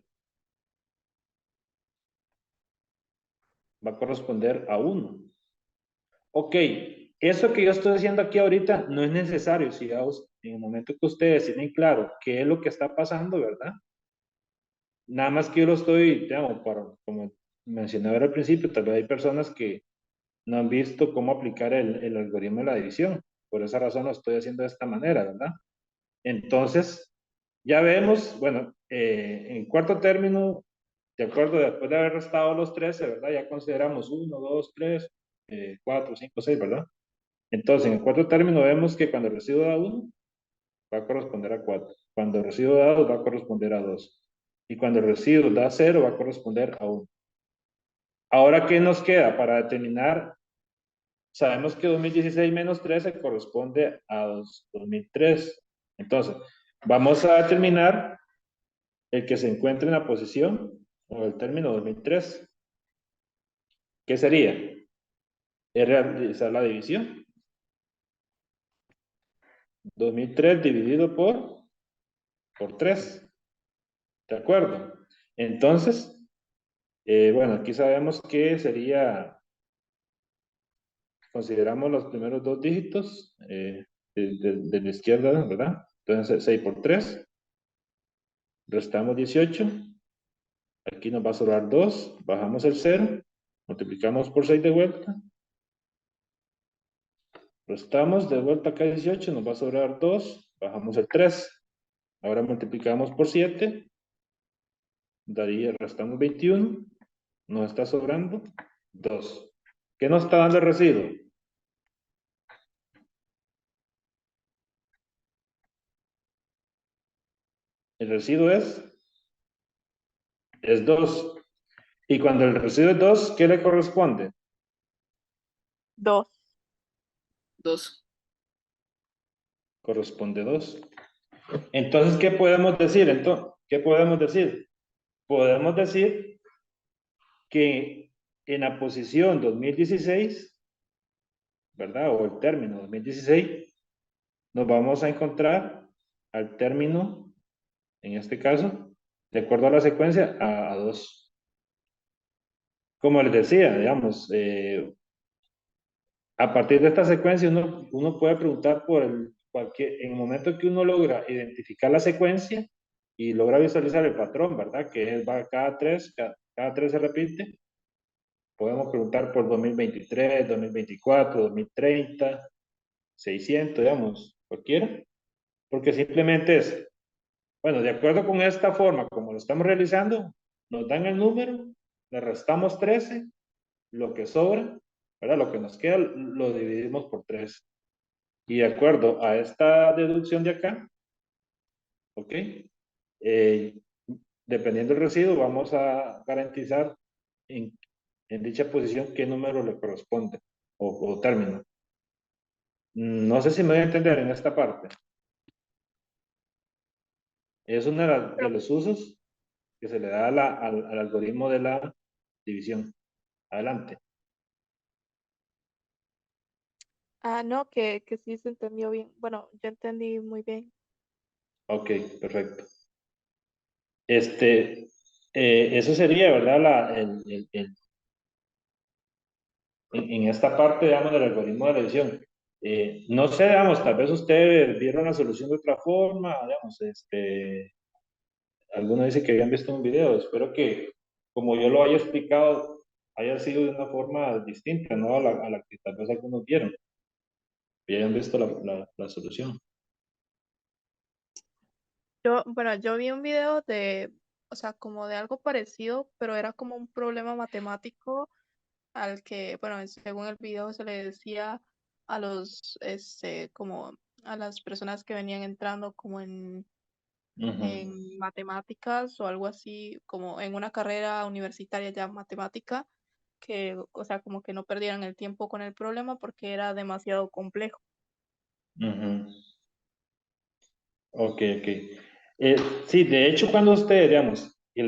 [SPEAKER 5] a 1. Ok, eso que yo estoy diciendo aquí ahorita no es necesario. Si en el momento que ustedes tienen claro qué es lo que está pasando, ¿verdad? Nada más que yo lo estoy, digamos, como mencioné al principio, tal vez hay personas que no han visto cómo aplicar el algoritmo de la división. Por esa razón lo estoy haciendo de esta manera, ¿verdad? Entonces, ya vemos, bueno, en cuarto término, de acuerdo, después de haber restado los 13, ¿verdad? Ya consideramos 1, 2, 3, 4, 5, 6, ¿verdad? Entonces, en el cuarto término vemos que cuando el residuo da 1, va a corresponder a 4. Cuando el residuo da 2 va a corresponder a 2. Y cuando el residuo da 0 va a corresponder a 1. Ahora, ¿qué nos queda para determinar? Sabemos que 2016 menos 13 corresponde a 2003. Entonces, vamos a determinar el que se encuentre en la posición o el término 2003. ¿Qué sería? Es realizar la división. 2003 dividido por 3. ¿De acuerdo? Entonces, bueno, aquí sabemos que sería, consideramos los primeros 2 dígitos de la izquierda, ¿verdad? Entonces, 6 por 3. Restamos 18. Aquí nos va a sobrar 2. Bajamos el 0. Multiplicamos por 6 de vuelta. Restamos de vuelta acá 18. Nos va a sobrar 2. Bajamos el 3. Ahora multiplicamos por 7. Restamos 21. Nos está sobrando 2. ¿Qué nos está dando el residuo? El residuo es 2. Y cuando el residuo es 2, ¿qué le corresponde?
[SPEAKER 4] 2.
[SPEAKER 6] 2.
[SPEAKER 5] Corresponde 2. Entonces, ¿qué podemos decir? Podemos decir que en la posición 2016, ¿verdad? O el término 2016, nos vamos a encontrar al término, en este caso, de acuerdo a la secuencia, a 2. Como les decía, digamos, a partir de esta secuencia uno puede preguntar por en el momento que uno logra identificar la secuencia y logra visualizar el patrón, ¿verdad? Que va cada 3, cada 3 se repite. Podemos preguntar por 2023, 2024, 2030, 600, digamos, cualquiera. Porque simplemente es, bueno, de acuerdo con esta forma, como lo estamos realizando, nos dan el número, le restamos 13, lo que sobra, ¿verdad? Lo que nos queda lo dividimos por 3. Y de acuerdo a esta deducción de acá, ¿ok? Dependiendo del residuo, vamos a garantizar en dicha posición qué número le corresponde o término. No sé si me voy a entender en esta parte. Es uno de los usos que se le da al algoritmo de la división. Adelante.
[SPEAKER 4] No, que sí se entendió bien. Bueno, yo entendí muy bien.
[SPEAKER 5] Ok, perfecto. Eso sería, ¿verdad? En esta parte, digamos, del algoritmo de la división. No sé, digamos, tal vez ustedes vieron la solución de otra forma, digamos, algunos dicen que habían visto un video, espero que, como yo lo haya explicado, haya sido de una forma distinta, ¿no? A la que tal vez algunos vieron, que hayan visto la solución.
[SPEAKER 4] Yo vi un video de, o sea, como de algo parecido, pero era como un problema matemático al que, bueno, según el video se le decía a como a las personas que venían entrando como en matemáticas o algo así, como en una carrera universitaria ya matemática, que, o sea, como que no perdieran el tiempo con el problema porque era demasiado complejo.
[SPEAKER 5] Ujú. Ok, ok. Sí, de hecho, cuando ustedes, digamos, que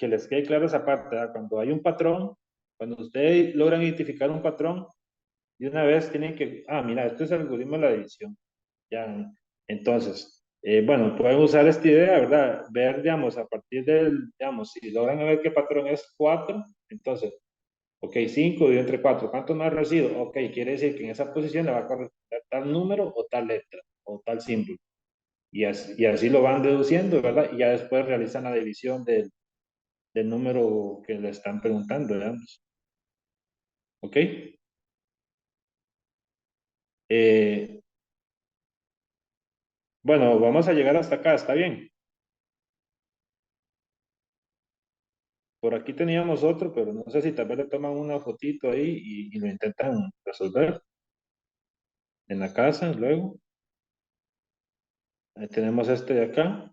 [SPEAKER 5] les quede claro esa parte, ¿verdad? Cuando hay un patrón, cuando ustedes logran identificar un patrón, de una vez tienen que, mira, esto es el algoritmo de la división. Ya, entonces, bueno, pueden usar esta idea, ¿verdad? Ver, digamos, a partir digamos, si logran ver qué patrón es 4, entonces, ok, 5 dividido entre 4, ¿cuánto más residuo? Ok, quiere decir que en esa posición le va a corresponder tal número o tal letra o tal símbolo. Y así lo van deduciendo, ¿verdad? Y ya después realizan la división del número que le están preguntando, digamos. ¿Ok? Bueno, vamos a llegar hasta acá, ¿está bien? Por aquí teníamos otro, pero no sé si tal vez le toman una fotito ahí y lo intentan resolver en la casa luego. Ahí tenemos este de acá.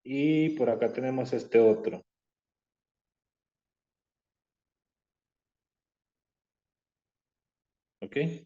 [SPEAKER 5] Y por acá tenemos este otro. ¿Ok?